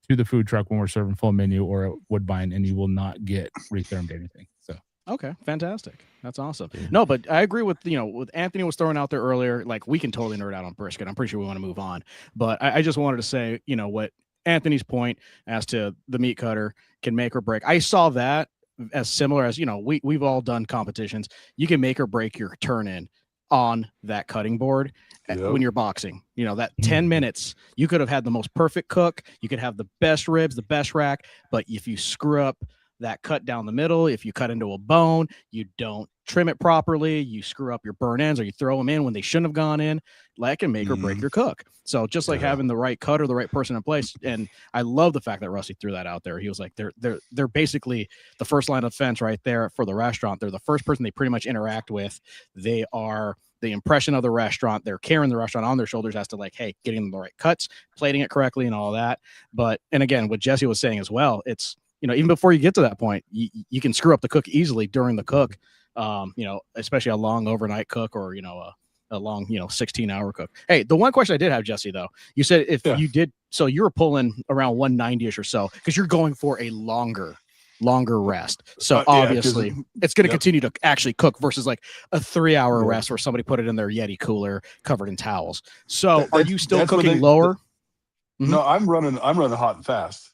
to the food truck when we're serving full menu or at Woodbine, and you will not get rethermed anything. So okay, fantastic. That's awesome. No, but I agree with what Anthony was throwing out there earlier. Like we can totally nerd out on brisket. I'm pretty sure we want to move on, but I just wanted to say, what Anthony's point as to the meat cutter can make or break. I saw that as similar as we've all done competitions. You can make or break your turn in on that cutting board when you're boxing. That 10 minutes, you could have had the most perfect cook. You could have the best ribs, the best rack, but if you screw up that cut down the middle, if you cut into a bone, you don't trim it properly, you screw up your burn ends, or you throw them in when they shouldn't have gone in, that can make or break your cook. So just like having the right cutter, the right person in place. And I love the fact that Rusty threw that out there. He was like, they're basically the first line of defense right there for the restaurant. They're the first person they pretty much interact with. They are the impression of the restaurant. They're carrying the restaurant on their shoulders as to like, hey, getting them the right cuts, plating it correctly and all that. But, and again, what Jesse was saying as well, it's, even before you get to that point, you can screw up the cook easily during the cook, especially a long overnight cook or, a long, 16-hour cook. Hey, the one question I did have, Jesse, though, you said if you did, so you were pulling around 190-ish or so because you're going for a longer rest. So obviously it's going to continue to actually cook versus like a 3-hour rest where somebody put it in their Yeti cooler covered in towels. So are you still cooking lower? No, I'm running hot and fast.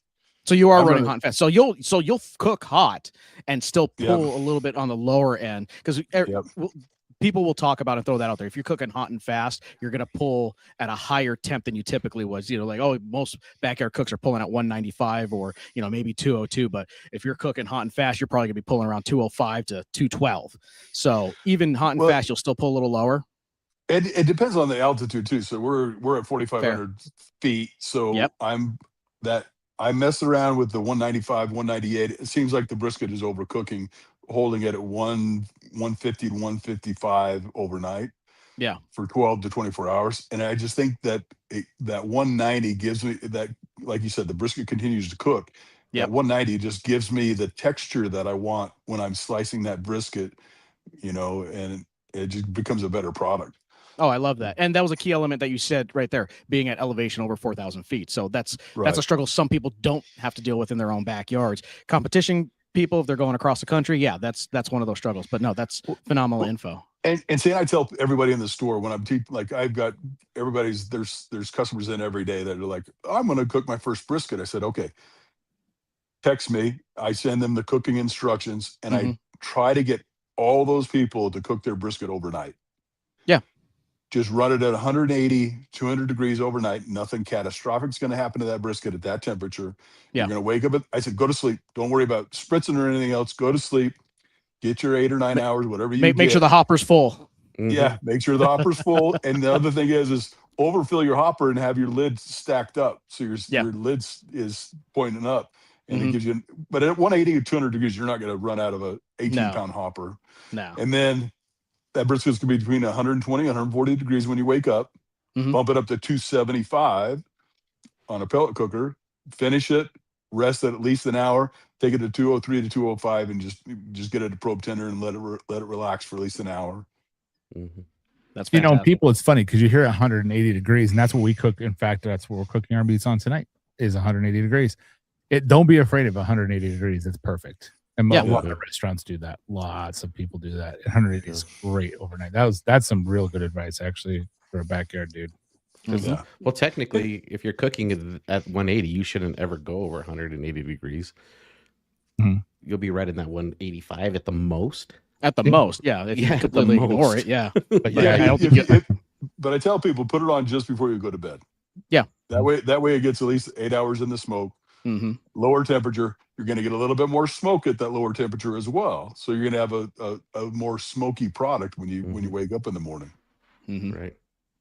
So you are running hot and fast. So you'll cook hot and still pull a little bit on the lower end because people will talk about and throw that out there. If you're cooking hot and fast, you're going to pull at a higher temp than you typically was. Most backyard cooks are pulling at 195 or maybe 202. But if you're cooking hot and fast, you're probably going to be pulling around 205 to 212. So even hot and fast, you'll still pull a little lower. It depends on the altitude too. So we're at 4,500 feet. So I mess around with the 195, 198. It seems like the brisket is overcooking, holding it at 150 to 155 overnight. Yeah. For 12 to 24 hours. And I just think that that 190 gives me that, like you said, the brisket continues to cook. Yeah. That 190 just gives me the texture that I want when I'm slicing that brisket, and it just becomes a better product. Oh, I love that. And that was a key element that you said right there, being at elevation over 4,000 feet. So that's a struggle some people don't have to deal with in their own backyards. Competition people, if they're going across the country, that's one of those struggles. But no, that's phenomenal info. And see, I tell everybody in the store when I'm like, I've got there's customers in every day that are like, I'm going to cook my first brisket. I said, okay, text me. I send them the cooking instructions, and I try to get all those people to cook their brisket overnight. Yeah. Just run it at 180, 200 degrees overnight. Nothing catastrophic is going to happen to that brisket at that temperature. Yeah. You're going to wake up. I said, go to sleep. Don't worry about spritzing or anything else. Go to sleep. Get your 8 or 9 hours, whatever you make sure the hopper's full. Yeah, make sure the hopper's full. And the other thing is overfill your hopper and have your lid stacked up. So your lid is pointing up. And it gives you, but at 180 or 200 degrees, you're not going to run out of a 18-pound hopper. No. And then that brisket's going to be between 120, 140 degrees when you wake up. Bump it up to 275 on a pellet cooker. Finish it. Rest it at least an hour. Take it to 203 to 205 and just get it to probe tender and let it relax for at least an hour. That's fantastic. People, it's funny because you hear 180 degrees, and that's what we cook. In fact, that's what we're cooking our meats on tonight is 180 degrees. Don't be afraid of 180 degrees. It's perfect. And a lot of restaurants do that. Lots of people do that. 180 is great overnight. That's some real good advice actually for a backyard dude. Well, technically, if you're cooking at 180, you shouldn't ever go over 180 degrees. You'll be right in that 185 at the most. At the most, yeah. If you completely ignore it, yeah. But I tell people, put it on just before you go to bed. Yeah. That way it gets at least 8 hours in the smoke. Lower temperature, you're going to get a little bit more smoke at that lower temperature as well. So you're going to have a more smoky product when you wake up in the morning. Right.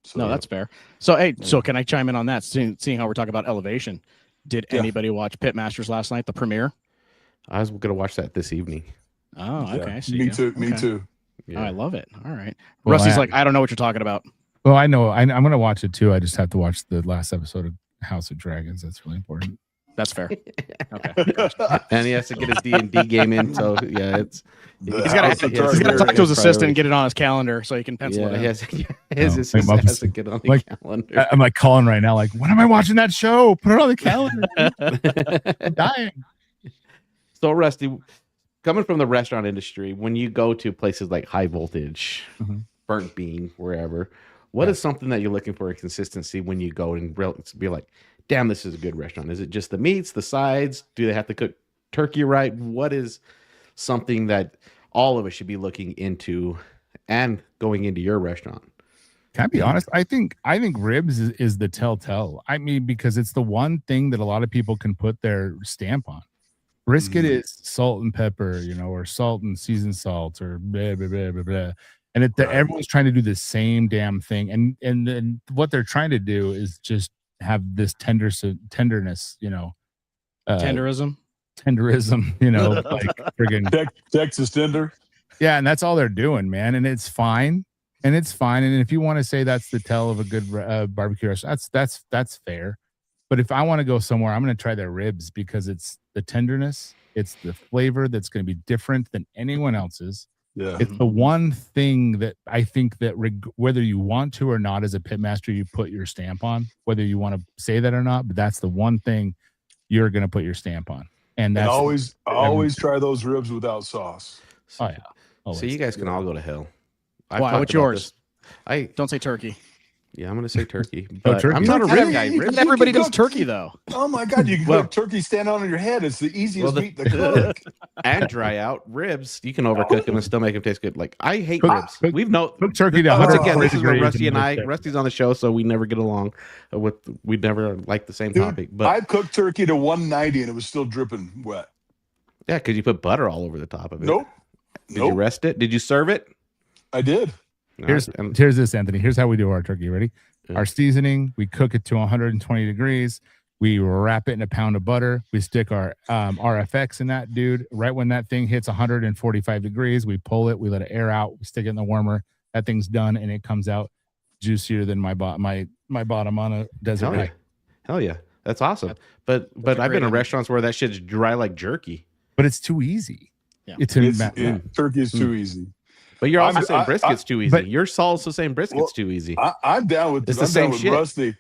So, No, that's fair. So, hey, so can I chime in on that? Seeing how we're talking about elevation, did anybody watch Pitmasters last night, the premiere? I was going to watch that this evening. Oh, okay. Yeah, I see me you. too. Me Okay. too. Oh, I love it. All right. Well, Rusty's like, I don't know what you're talking about. Well, I know. I'm going to watch it too. I just have to watch the last episode of House of Dragons. That's really important. That's fair. Okay. And he has to get his D&D game in. So, yeah, it's. The He's got House to of talk to his Targaryen. assistant and get it on his calendar so he can pencil Yeah, it in. his Oh, assistant I'm has to get on the like- calendar. I'm like calling right now. Like, when am I watching that show? Put it on the calendar. I'm dying. So, Rusty, coming from the restaurant industry, when you go to places like High Voltage, Burnt Bean, wherever, what is something that you're looking for a consistency when you go and be like, damn, this is a good restaurant? Is it just the meats, the sides? Do they have to cook turkey right? What is something that all of us should be looking into and going into your restaurant? Can I be honest? I think ribs is the telltale. I mean, because it's the one thing that a lot of people can put their stamp on. Brisket is salt and pepper, or salt and seasoned salt, or blah blah blah blah blah. And everyone's trying to do the same damn thing, and then what they're trying to do is just have this tenderness, Tenderism. like friggin' Texas tender. Yeah, and that's all they're doing, man. And it's fine. And if you want to say that's the tell of a good barbecue restaurant, that's fair. But if I want to go somewhere, I'm going to try their ribs because it's the tenderness, it's the flavor that's going to be different than anyone else's. Yeah, it's the one thing that I think that whether you want to or not, as a pitmaster, you put your stamp on. Whether you want to say that or not, but that's the one thing you're going to put your stamp on. And that's always try those ribs without sauce. Oh yeah. Always. So you guys can all go to hell. Why? What's yours? I don't say turkey. Yeah, I'm going to say turkey. Oh, But turkey. I'm not a rib guy. Not everybody does turkey though. Oh my God, you can cook turkey stand on your head. It's the easiest meat to cook. And dry out ribs. You can overcook them and still make them taste good. Like I hate ribs. Cook turkey to Once 140 again, this is where degrees Rusty and I. and Rusty's on the show, so we never get along. We never like the same topic. But I cooked turkey to 190 and it was still dripping wet. yeah, because you put butter all over the top of it. Nope. Did you rest it? Did you serve it? I did. Here's this, Anthony. Here's how we do our turkey. Ready? Yeah. Our seasoning, we cook it to 120 degrees. We wrap it in a pound of butter. We stick our RFX in that, dude. Right when that thing hits 145 degrees, we pull it. We let it air out. We stick it in the warmer. That thing's done, and it comes out juicier than my bottom on a desert. Hell yeah. Hell yeah. That's awesome. But I've been in restaurants where that shit's dry like jerky. But it's too easy. Yeah. Turkey is too easy. But you're also saying brisket's too easy. but- Your also saying brisket's too easy. I'm down with It's this. the I'm same down with shit. Rusty.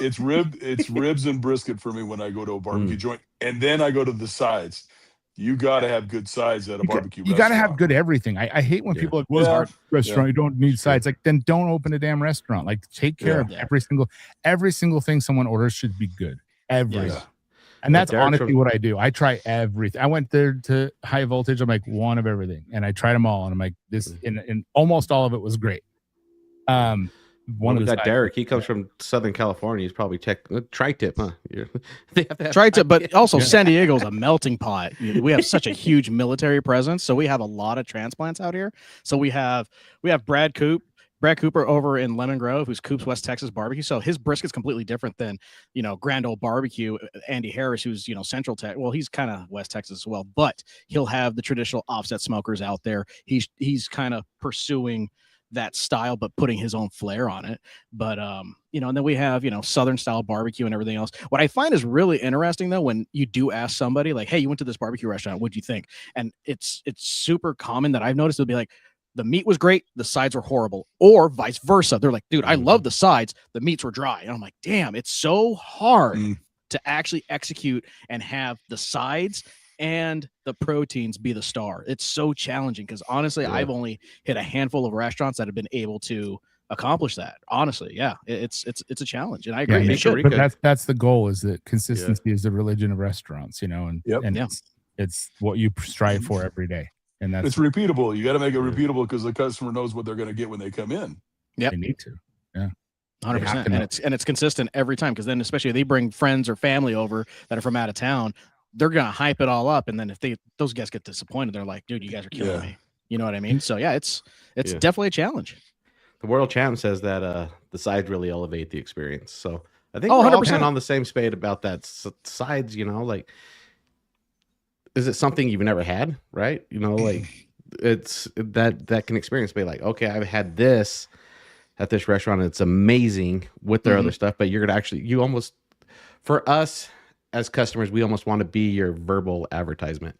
It's ribs and brisket for me when I go to a barbecue joint, and then I go to the sides. You got to have good sides at a barbecue. You got to have restaurant. good everything. I hate when people are like, well, our restaurant, you don't need sides. Like, then don't open a damn restaurant. Like, take care of every single thing someone orders should be good. Everything. Yeah. And that's Derek honestly what I do. I try everything. I went there to High Voltage. I'm like one of everything, and I tried them all. And I'm like, this, and almost all of it was great. One One of of the got Derek. He comes from Southern California. He's probably tri-tip, huh? They have to have Tri-tip, but also San Diego's a melting pot. We have such a huge military presence, so we have a lot of transplants out here. So we have Brad Cooper over in Lemon Grove, who's Coop's West Texas barbecue. So his brisket's completely different than, Grand Ole Barbecue. Andy Harris, who's, Central Tech. Well, he's kind of West Texas as well, but he'll have the traditional offset smokers out there. He's kind of pursuing that style, but putting his own flair on it. But, and then we have, Southern style barbecue and everything else. What I find is really interesting though, when you do ask somebody like, hey, you went to this barbecue restaurant, what'd you think? And it's super common that I've noticed. It'll be like, the meat was great, the sides were horrible, or vice versa. They're like, dude, I love the sides, the meats were dry. And I'm like, damn, it's so hard to actually execute and have the sides and the proteins be the star. It's so challenging because honestly, I've only hit a handful of restaurants that have been able to accomplish that. Honestly, it's a challenge, and I agree. But that's the goal, is that consistency is the religion of restaurants, and it's what you strive for every day. And that's it's repeatable. You got to make it repeatable because the customer knows what they're going to get when they come in. Yep. They need to. Yeah. 100%. And it's consistent every time, because then especially if they bring friends or family over that are from out of town, they're gonna hype it all up, and then if those guys get disappointed, they're like, dude, you guys are killing me. You know what I mean? So it's definitely a challenge. the world champ says that the sides really elevate the experience. So I think Oh, we're all 100%. kind of on the same page about that. Sides, like, is it something you've never had, right? Like it's that can experience be like, okay, I've had this at this restaurant. And it's amazing with their other stuff, but you're gonna you almost, for us as customers, we almost want to be your verbal advertisement.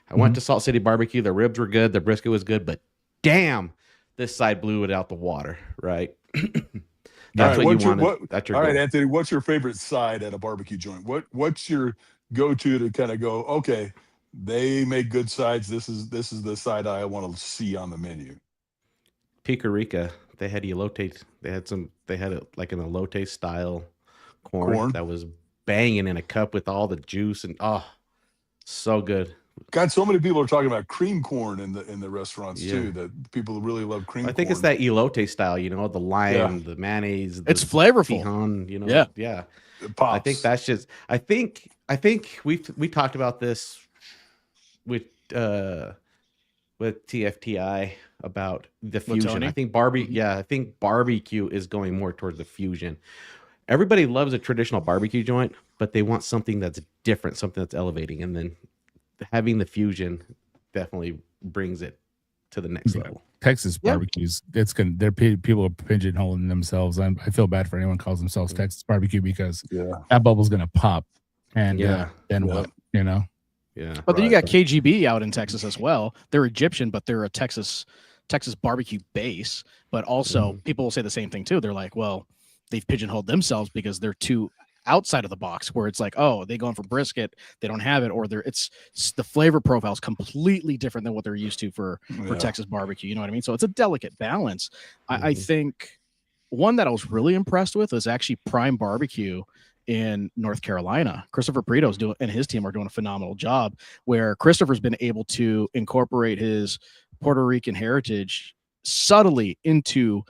I went to Salt City BBQ. The ribs were good, the brisket was good, but damn, this side blew it out the water, right? That's right, what you want. That's your all goal. right, Anthony. What's your favorite side at a barbecue joint? What's your go-to to kind of go? Okay, they make good sides. This is the side I want to see on the menu. Pico Rica. They had elote. They had it like an elote style corn that was banging in a cup with all the juice and so good. God, so many people are talking about cream corn in the restaurants too. That people really love cream. I think it's that elote style. The lime, the mayonnaise. It's flavorful. Tijon, yeah. It pops. I think that's just. I think we talked about this with TFTI about the fusion. I think I think barbecue is going more towards the fusion. Everybody loves a traditional barbecue joint, but they want something that's different, something that's elevating, and then having the fusion definitely brings it to the next level. Texas barbecues, people are pigeonholing themselves. I feel bad for anyone who calls themselves Texas barbecue because that bubble's gonna pop, and then what? Yeah. But then you got KGB out in Texas as well. They're Egyptian, but they're a Texas barbecue base. But also, people will say the same thing too. They're like, well, they've pigeonholed themselves because they're too outside of the box. Where it's like, oh, they going for brisket, they don't have it, or it's the flavor profile is completely different than what they're used to for Texas barbecue. You know what I mean? So it's a delicate balance. I think one that I was really impressed with is actually Prime Barbecue in North Carolina. Christopher Preto's and his team are doing a phenomenal job, where Christopher's been able to incorporate his Puerto Rican heritage subtly into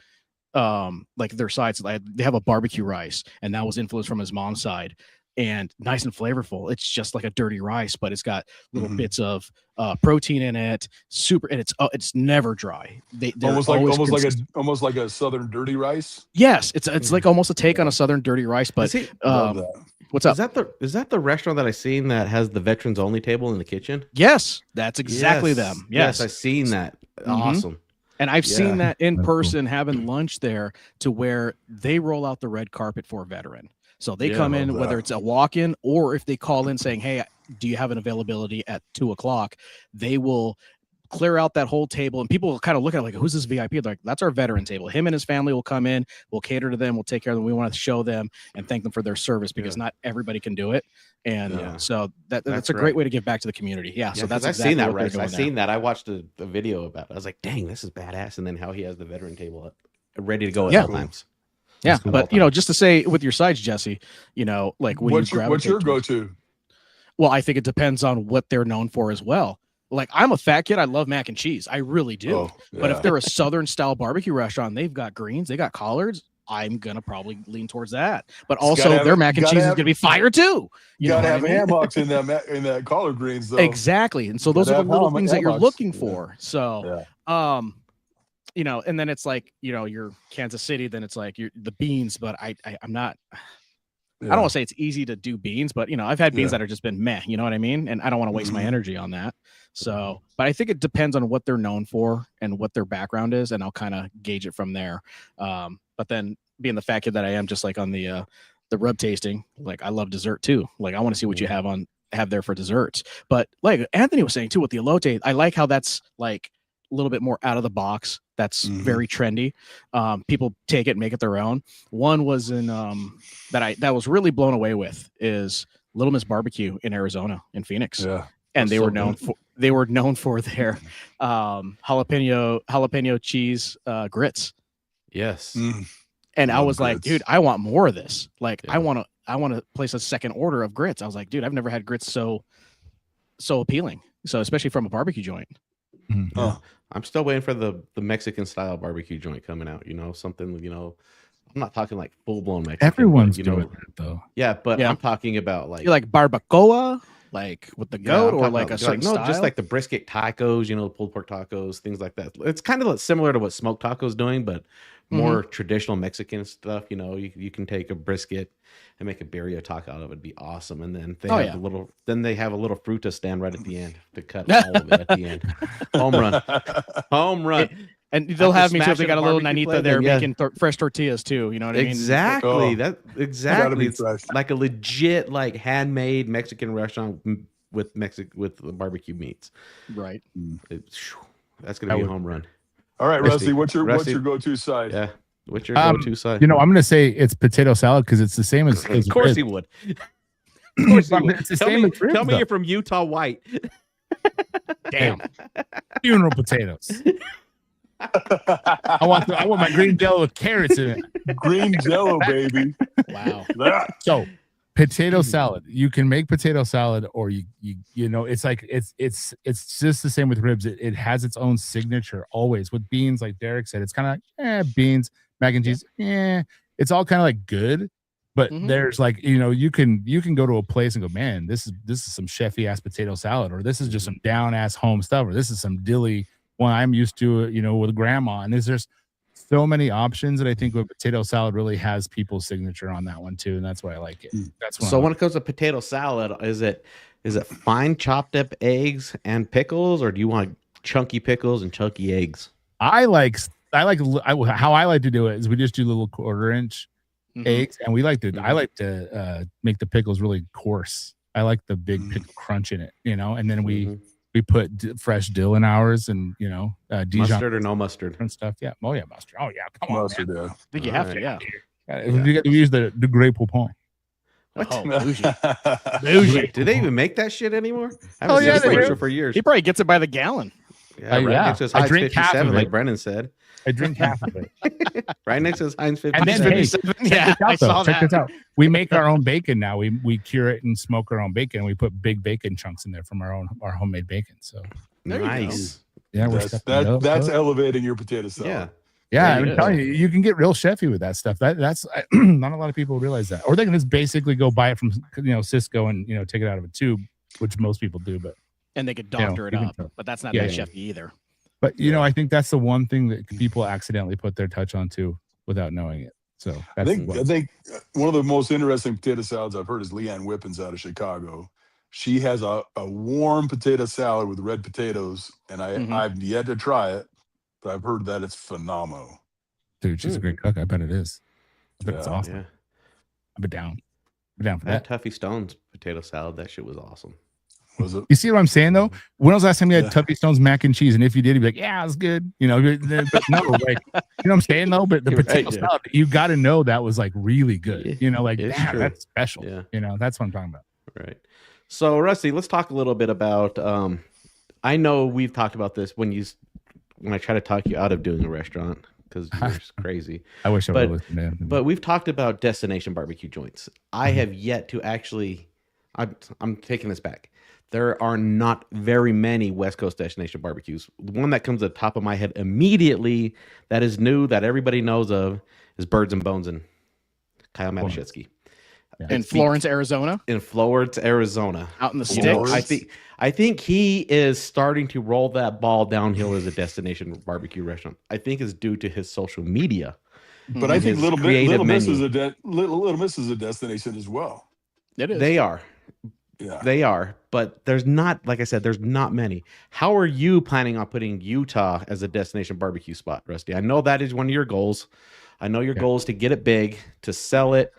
like their sides. They have a barbecue rice, and that was influenced from his mom's side, and nice and flavorful. It's just like a dirty rice, but it's got little bits of protein in it. And it's never dry. Almost like a southern dirty rice. Yes, it's like almost a take on a southern dirty rice. But what's up? Is that the restaurant that I seen that has the veterans only table in the kitchen? Yes, that's exactly them. Yes, I've seen that. Awesome. And I've seen that in person, having lunch there, to where they roll out the red carpet for a veteran. So they come in, whether it's a walk-in or if they call in saying, hey, do you have an availability at 2:00? They will clear out that whole table, and people will kind of look at it like, who's this VIP? They're like, that's our veteran table. Him and his family will come in, we'll cater to them, we'll take care of them. We want to show them and thank them for their service, because not everybody can do it. And so that's a great way to give back to the community. So that's I've seen that, right? I've seen that. I watched a video about it. I was like, dang, this is badass. And then how he has the veteran table up, ready to go at all times. Yeah, but just to say with your sides, Jesse, like what's your go-to? Well, I think it depends on what they're known for as well. Like, I'm a fat kid. I love mac and cheese. I really do. But if they're a Southern style barbecue restaurant, they've got greens, they got collards, I'm going to probably lean towards that. But also their mac and cheese is going to be fire too. You got to have ham hocks in that collard greens though. Exactly. And so those are the little things that you're looking for. So, and then it's like, you're Kansas City, then it's like the beans, but I'm not, I don't want to say it's easy to do beans, but I've had beans that have just been meh, you know what I mean? And I don't want to waste my energy on that. So, but I think it depends on what they're known for and what their background is, and I'll kind of gauge it from there. But then being the fat kid that I am, just like on the rub tasting, like I love dessert too. Like I want to see what you have there for desserts. But like Anthony was saying too, with the elote, I like how that's like a little bit more out of the box. That's very trendy. People take it and make it their own. One was in that was really blown away with is Little Miss Barbecue in Arizona, in Phoenix. Yeah. And they were known for their jalapeno cheese grits. Yes. And I was grits. Like, dude, I want more of this. Like, I want to place a second order of grits. I was like, dude, I've never had grits so appealing. So especially from a barbecue joint. I'm still waiting for the Mexican style barbecue joint coming out. Something. I'm not talking like full blown Mexican. Everyone's doing that though. Yeah, but I'm talking about like you like barbacoa, like with the goat, or like a certain style? Just like the brisket tacos. Pulled pork tacos, things like that. It's kind of similar to what smoked tacos doing, but more traditional Mexican stuff, you can take a brisket and make a birria taco out of it. It'd be awesome. And then they have they have a little fruta stand right at the end to cut all of it at the end. Home run. And they'll have me too if they smash got a of little barbecue nanita plate, there then, making fresh tortillas too. You know what I mean? Exactly. Exactly. It's like a legit, like handmade Mexican restaurant with the barbecue meats. Right. That's gonna be a home run. All right, Rusty, what's your go-to side? Yeah. What's your go-to side? I'm gonna say it's potato salad because it's the same as of course ribs. he would. Of course he would. It's the same as ribs, tell me though. you're from Utah White. Damn. Funeral potatoes. I want my green Jello with carrots in it. Green Jello, baby. Wow. So potato salad. You can make potato salad, or it's like it's just the same with ribs. It has its own signature always. With beans, like Derek said, it's kind of like beans, mac and cheese. It's all kind of like good. But there's like, you can go to a place and go, man, this is some chefy ass potato salad, or this is just some down ass home stuff, or this is some dilly one I'm used to, with grandma. And there's so many options that I think with potato salad really has people's signature on that one too, and that's why I like it. When it comes to potato salad, is it fine chopped up eggs and pickles, or do you want chunky pickles and chunky eggs? How I like to do it is we just do little 1/4 inch eggs, and I like to make the pickles really coarse. I like the big pickle crunch in it, and then we put fresh dill in ours, and Dijon mustard or no mustard and stuff. Yeah. Oh yeah, mustard. Oh yeah, come on, mustard. man. Yeah. I think you have to. Yeah. We use the Grey Poupon. What? Oh, bougie. Do they even make that shit anymore? I haven't seen a commercial for years. He probably gets it by the gallon. Yeah, right next to his Heinz 57, like Brennan said. I drink half of it. Right next to his Heinz 57. Yeah, I saw that. Check this out. We make our own bacon now. We cure it and smoke our own bacon. We put big bacon chunks in there from our homemade bacon. So nice. Yeah, that's elevating your potato salad. Yeah, I'm telling you, you can get real chefy with that stuff. That's not a lot of people realize that, or they can just basically go buy it from Cisco and take it out of a tube, which most people do. But and they could doctor it up, but that's not that chefy either. But I think that's the one thing that people accidentally put their touch onto without knowing it. So I think one of the most interesting potato salads I've heard is Leanne Whippins out of Chicago. She has a warm potato salad with red potatoes, and I've yet to try it, but I've heard that it's phenomenal. Dude, she's a great cook. I bet it is. I bet it's awesome. Yeah. I've been down. For that. Tuffy Stone's potato salad, that shit was awesome. Was it? You see what I'm saying though? When was the last time you had Tuffy Stone's mac and cheese? And if you did, you'd be like, yeah, it's good. But no, like, what I'm saying though? But the potato salad, you got to know that was like really good. That's special. Yeah. That's what I'm talking about. Right. So Rusty, let's talk a little bit about, I know we've talked about this when I try to talk you out of doing a restaurant because you're crazy. I wish I would have listened. But we've talked about destination barbecue joints. I have yet to actually, I'm taking this back. There are not very many West Coast destination barbecues. The one that comes to the top of my head immediately that is new, that everybody knows of, is Birds and Bones and Kyle Matuszewski. In Florence, Arizona? In Florence, Arizona. Out in the sticks? I think he is starting to roll that ball downhill as a destination barbecue restaurant. I think it's due to his social media. But I think Little Miss is a destination as well. It is. They are. Yeah. They are, but there's not, like I said, there's not many. How are you planning on putting Utah as a destination barbecue spot, Rusty? I know that is one of your goals. I know your goal is to get it big, to sell it,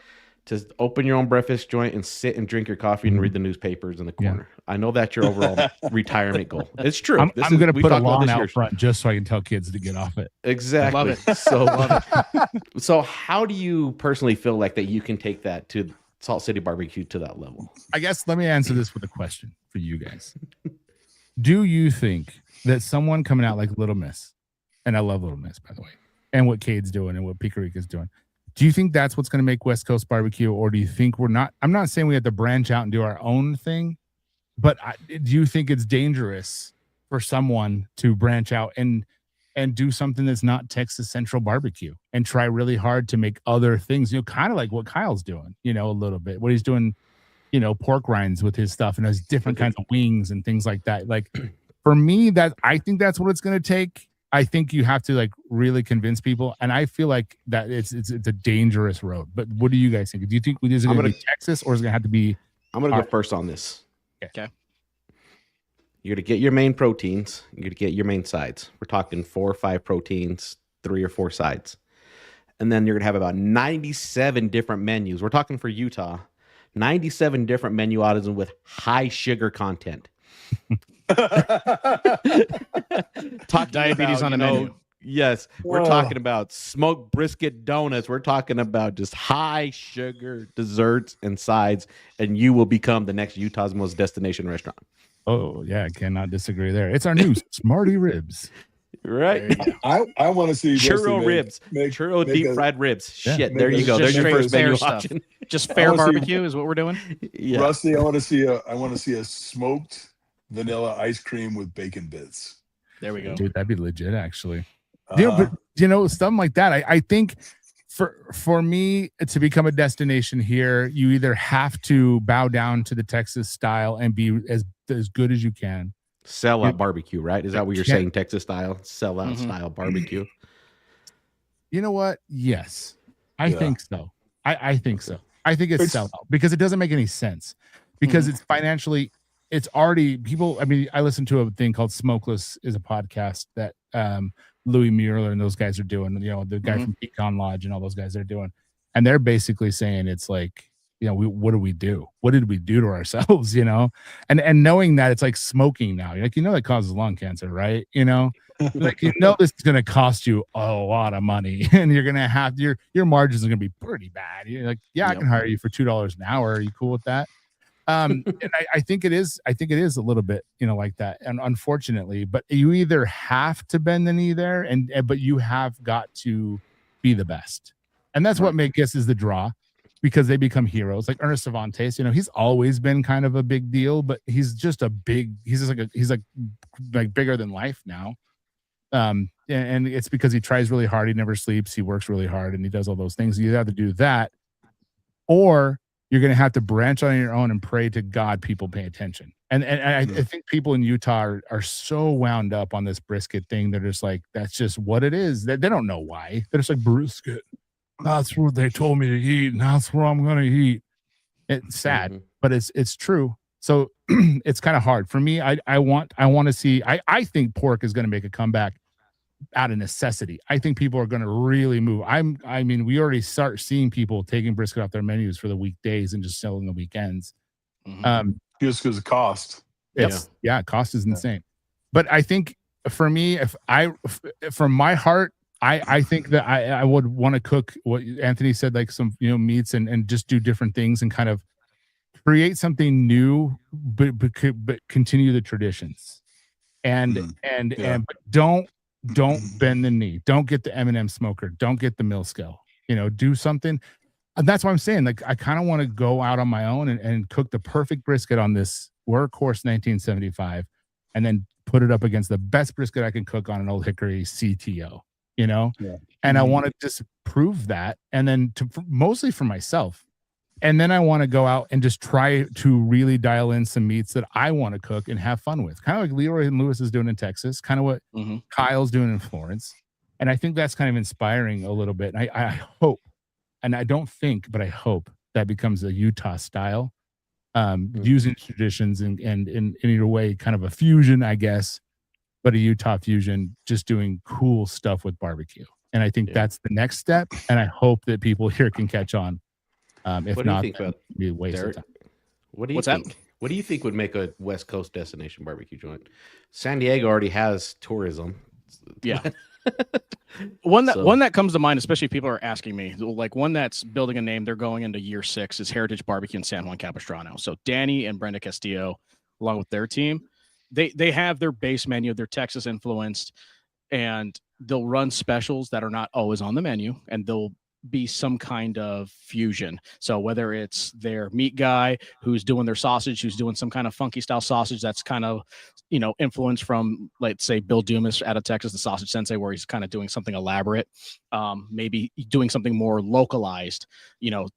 to open your own breakfast joint and sit and drink your coffee and read the newspapers in the corner. I know that's your overall retirement goal. It's true. I'm going to put a lawn out front just so I can tell kids to get off it. Exactly. Love it. So how do you personally feel like that you can take that to Salt City BBQ to that level? I guess let me answer this with a question for you guys. Do you think that someone coming out like Little Miss, and I love Little Miss, by the way, and what Cade's doing and what Picarica's doing, do you think that's what's going to make West Coast barbecue, or do you think I'm not saying we have to branch out and do our own thing, but do you think it's dangerous for someone to branch out and do something that's not Texas Central barbecue and try really hard to make other things, kind of like what Kyle's doing, a little bit, what he's doing, pork rinds with his stuff and has different kinds of wings and things like that. Like for me, I think that's what it's going to take. I think you have to like really convince people, and I feel like that it's a dangerous road. But what do you guys think? Do you think is it going to be Texas, or is it going to have to be? I'm going to go first on this. Okay. You're to get your main proteins. You're to get your main sides. We're talking 4 or 5 proteins, 3 or 4 sides. And then you're going to have about 97 different menus. We're talking for Utah, 97 different menu items with high sugar content. Diabetes on a menu. Yes, we're talking about smoked brisket donuts. We're talking about just high sugar desserts and sides, and you will become the next Utah's most destination restaurant. Oh yeah, I cannot disagree there. It's our new Smarty Ribs. Right. I want to see churro ribs, churro deep fried ribs. Yeah. Shit, there you go. There's your first menu option. Just fair barbecue is what we're doing. Yeah. Rusty, I want to see a smoked vanilla ice cream with bacon bits. There we go. Dude, that'd be legit, actually. But something like that. I think for me to become a destination here, you either have to bow down to the Texas style and be as good as you can. Sell out barbecue, right? Is that what you're saying? Texas style, sell out style barbecue. You know what? Yes, I think so. I think so. I think it's sell out because it doesn't make any sense because it's financially. It's already people. I mean, I listen to a thing called Smokeless is a podcast that Louis Mueller and those guys are doing. You know, the guy from Pecan Lodge and all those guys are doing, and they're basically saying it's like, you know, what do we do? What did we do to ourselves? You know, and knowing that it's like smoking now, like that causes lung cancer, right? You know, like this is going to cost you a lot of money, and you're going to have your margins are going to be pretty bad. You're like, I can hire you for $2 an hour. Are you cool with that? And I think it is. I think it is a little bit, like that. And unfortunately, but you either have to bend the knee there, but you have got to be the best, and that's what makes is the draw. Because they become heroes like Ernest Cervantes, he's always been kind of a big deal, but he's just he's like bigger than life now. And it's because he tries really hard. He never sleeps. He works really hard and he does all those things. You have to do that, or you're going to have to branch on your own and pray to God people pay attention. And I think people in Utah are so wound up on this brisket thing. They're just like, that's just what it is. They don't know why. They're just like, brisket. That's what they told me to eat, and that's where I'm going to eat. It's sad, but it's true. So it's kind of hard for me. I want to see. I think pork is going to make a comeback out of necessity. I think people are going to really move. I mean, we already start seeing people taking brisket off their menus for the weekdays and just selling the weekends. Just because of cost. Yeah, cost is insane. But I think for me, from my heart. I think that I would want to cook what Anthony said, like some meats and just do different things and kind of create something new, but continue the traditions, and but don't bend the knee. Don't get the M&M smoker. Don't get the mill scale. Do something. And that's what I'm saying. Like I kind of want to go out on my own and cook the perfect brisket on this workhorse 1975, and then put it up against the best brisket I can cook on an Old Hickory CTO. And I want to just prove that, and then mostly for myself, and then I want to go out and just try to really dial in some meats that I want to cook and have fun with, kind of like Leroy and Lewis is doing in Texas, kind of what Kyle's doing in Florence, and I think that's kind of inspiring a little bit. And I hope, and I don't think, but I hope that becomes a Utah style, using traditions and in either way, kind of a fusion, I guess. But a Utah fusion, just doing cool stuff with barbecue. And I think that's the next step. And I hope that people here can catch on. If what not, do you think about be a waste Derek? of time. What's think? That? What do you think would make a West Coast destination barbecue joint? San Diego already has tourism. Yeah. One that comes to mind, especially if people are asking me, like one that's building a name, they're going into year 6 is Heritage Barbecue in San Juan Capistrano. So Danny and Brenda Castillo, along with their team, they have their base menu, they're Texas influenced, and they'll run specials that are not always on the menu, and they'll be some kind of fusion. So whether it's their meat guy who's doing their sausage, who's doing some kind of funky style sausage that's kind of, influenced from, let's say, Bill Dumas out of Texas, the Sausage Sensei, where he's kind of doing something elaborate, maybe doing something more localized,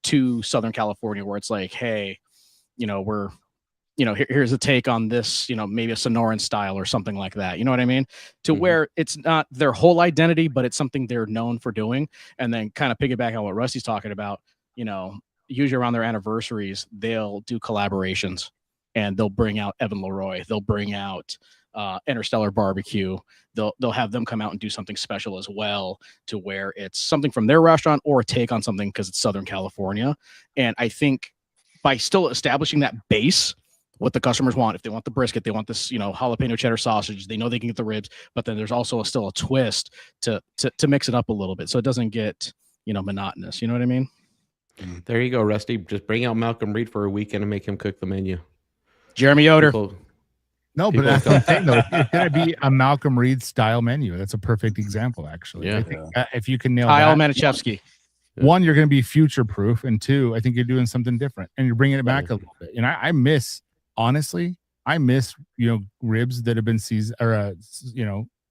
to Southern California, where it's like, hey, we're here's a take on this, maybe a Sonoran style or something like that. You know what I mean? To where it's not their whole identity, but it's something they're known for doing. And then kind of piggyback on what Rusty's talking about, usually around their anniversaries, they'll do collaborations and they'll bring out Evan Leroy. They'll bring out Interstellar Barbecue. They'll have them come out and do something special as well, to where it's something from their restaurant or a take on something because it's Southern California. And I think by still establishing that base, what the customers want, if they want the brisket, they want this, jalapeno cheddar sausage, they know they can get the ribs, but then there's also still a twist to mix it up a little bit so it doesn't get, monotonous. You know what I mean? There you go, Rusty. Just bring out Malcolm Reed for a weekend and make him cook the menu. Jeremy Yoder. But that's what I'm saying, though. It's going to be a Malcolm Reed style menu. That's a perfect example, actually. Yeah. I think, if you can nail Kyle that. Manischewski. One, you're going to be future proof, and two, I think you're doing something different and you're bringing it back a little bit. And I miss ribs that have been seasoned or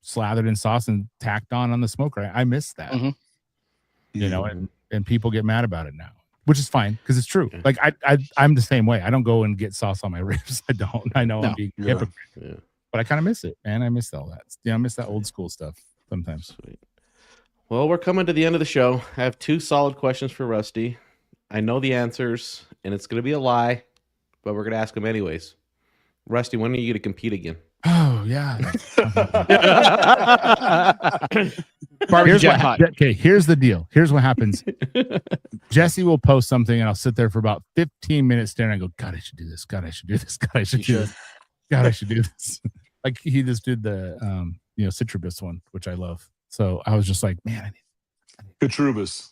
slathered in sauce and tacked on the smoker. I miss that. And people get mad about it now, which is fine because it's true. Like I'm the same way. I don't go and get sauce on my ribs. I don't. I know I'm being hypocrite, but I kind of miss it, man. I miss all that. I miss that old school stuff sometimes. Sweet. Well, we're coming to the end of the show. I have 2 solid questions for Rusty. I know the answers, and it's going to be a lie, but we're going to ask them anyways. Rusty, when are you going to compete again? Oh, yeah. Here's the deal. Here's what happens. Jesse will post something, and I'll sit there for about 15 minutes staring. I go, God, I should do this. God, I should do this. God, I should do this. God, I should do this. Like he just did the Citrubus one, which I love. So I was just like, man, I need Katrubus.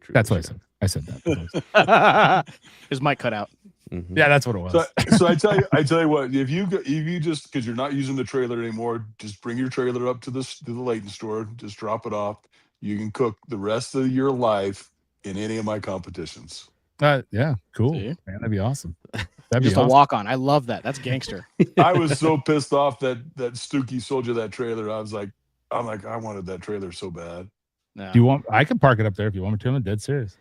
That's what I said. I said that. His mic cut out. Mm-hmm. Yeah, that's what it was. So I tell you what, if you just, because you're not using the trailer anymore, just bring your trailer up to the Layton store, just drop it off. You can cook the rest of your life in any of my competitions. Yeah, cool. Man, that'd be awesome. That'd just be a walk on. I love that. That's gangster. I was so pissed off that Stookie sold you that trailer. I wanted that trailer so bad. No. Do you want? I can park it up there if you want me to. I'm dead serious.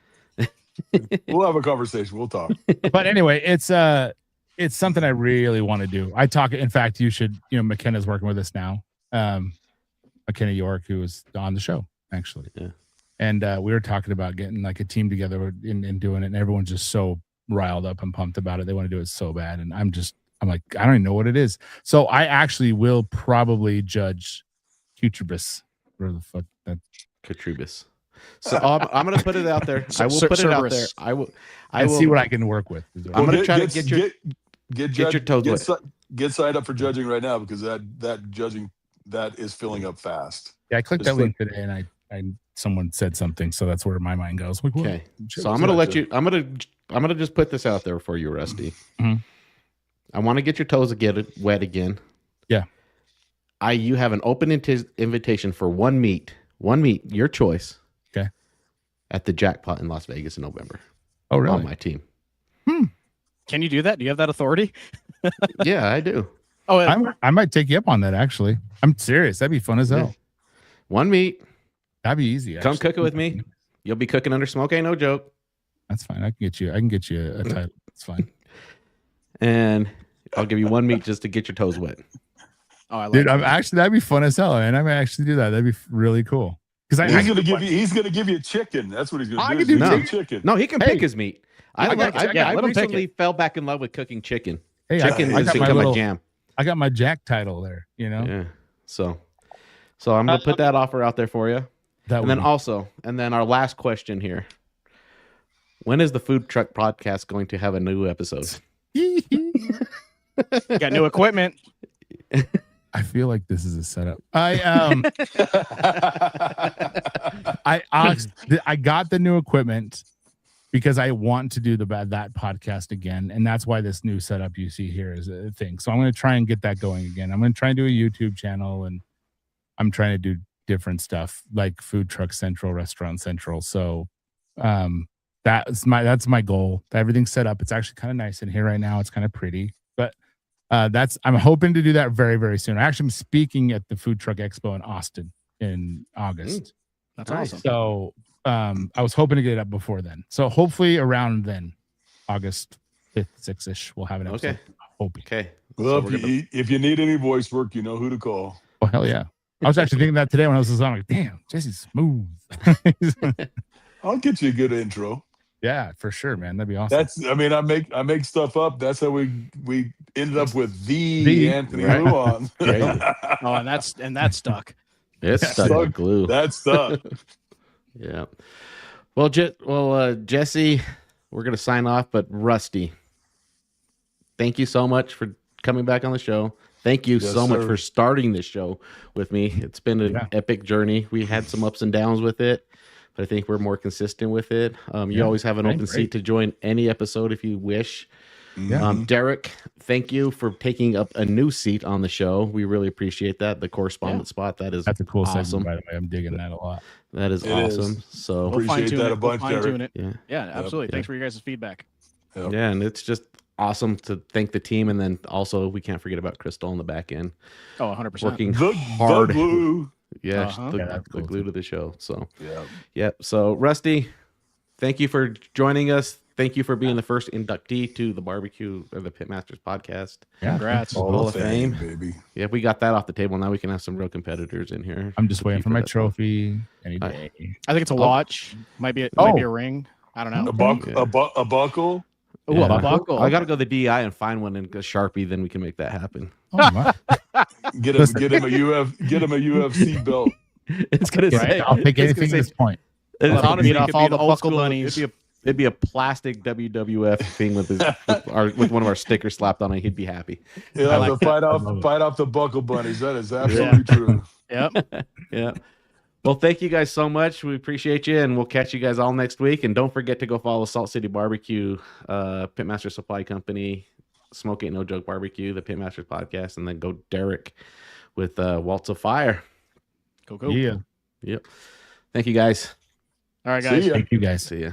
We'll have a conversation. We'll talk. But anyway, it's something I really want to do. In fact, you should. McKenna's working with us now. McKenna York, who was on the show actually. Yeah. And we were talking about getting like a team together and doing it, and everyone's just so riled up and pumped about it. They want to do it so bad, and I'm like, I don't even know what it is. So I actually will probably judge Cutrubus. Where the fuck that Katrubus. So I'm going to put it out there. I will put it out there. I will see what I can work with. I'm going to try to get your toes wet. Get signed up for judging right now, because that judging that is filling up fast. Yeah, I clicked that link today, and I someone said something, so that's where my mind goes. Like, okay, so I'm going to let you. I'm going to just put this out there for you, Rusty. Mm-hmm. I want to get your toes wet again. Yeah. You have an open invitation for one meet, your choice. Okay. At the Jackpot in Las Vegas in November. Oh, really? On my team. Can you do that? Do you have that authority? Yeah, I do. Oh, I might take you up on that. Actually, I'm serious. That'd be fun as hell. One meet. That'd be easy. Come cook it with me. You'll be cooking under smoke. Ain't no joke. That's fine. I can get you a title. It's fine. And I'll give you one meet just to get your toes wet. Oh, I love dude, that'd be fun as hell, and I might actually do that. That'd be really cool. Because he's gonna give you chicken. That's what he's gonna do. Chicken. No, he can pick his meat. I let him recently fell back in love with cooking chicken. Hey, chicken has become a jam. I got my Jack title there. Yeah. So I'm gonna put that offer out there for you. And then our last question here: when is the Food Truck Podcast going to have a new episode? Got new equipment. I feel like this is a setup. I got the new equipment because I want to do that podcast again, and that's why this new setup you see here is a thing. So I'm going to try and get that going again. I'm going to try and do a YouTube channel, and I'm trying to do different stuff like Food Truck Central, Restaurant Central. So that's my goal. Everything's set up. It's actually kind of nice in here right now. It's kind of pretty, but I'm hoping to do that very, very soon. I actually am speaking at the Food Truck Expo in Austin in August. That's awesome. So I was hoping to get it up before then. So hopefully around then, August 5th, 6th-ish, we'll have an episode. Okay. Hoping. Okay. Well, So if you need any voice work, you know who to call. Oh hell yeah! I was actually thinking that today when I was listening. I'm like, damn, Jesse's smooth. I'll get you a good intro. Yeah, for sure, man. That'd be awesome. I make stuff up. That's how we ended up with the Anthony Lou on. Oh, and that's stuck. It's stuck with glue. That's stuck. Yeah. Well, Jesse, we're gonna sign off, but Rusty, thank you so much for coming back on the show. Thank you so much for starting this show with me. It's been an epic journey. We had some ups and downs with it, but I think we're more consistent with it. You always have an open seat to join any episode if you wish. Derek, thank you for taking up a new seat on the show. We really appreciate that. The correspondent spot. That's a cool awesome. segment, by the way. I'm digging that a lot. That is awesome. So appreciate that a bunch, Derek. Yeah, absolutely. Thanks for your guys' feedback. Yep. Yeah, and it's just awesome to thank the team, and then also we can't forget about Crystal on the back end. Oh, 100%. Working hard. The glue. Yeah, that's the glue to the show. So yeah. So Rusty, thank you for joining us. Thank you for being the first inductee to the barbecue or the Pitmasters podcast. Yeah, congrats. Hall of Fame, baby. Yeah, we got that off the table. Now we can have some real competitors in here. I'm just waiting for my trophy any day. I think it's a watch. Might be a ring. I don't know. A buckle. Ooh, a buckle. I got to go to the DI and find one and go Sharpie. Then we can make that happen. Oh, my. Get him a UFC belt. It's gonna say. I'll take anything at this point. It's honestly off all the buckle bunnies. It'd be a plastic WWF thing with one of our stickers slapped on it. He'd be happy. Yeah, fight off the buckle bunnies. That is absolutely true. Yep. Yeah. Well, thank you guys so much. We appreciate you, and we'll catch you guys all next week. And don't forget to go follow Salt City BBQ, Pitmaster Supply Company, Smoke Ain't No Joke Barbecue, the Pitmasters podcast, and then go Derek with Waltz of Fire. Go. Yeah. Yep. Thank you guys. All right, guys. Thank you guys. See ya.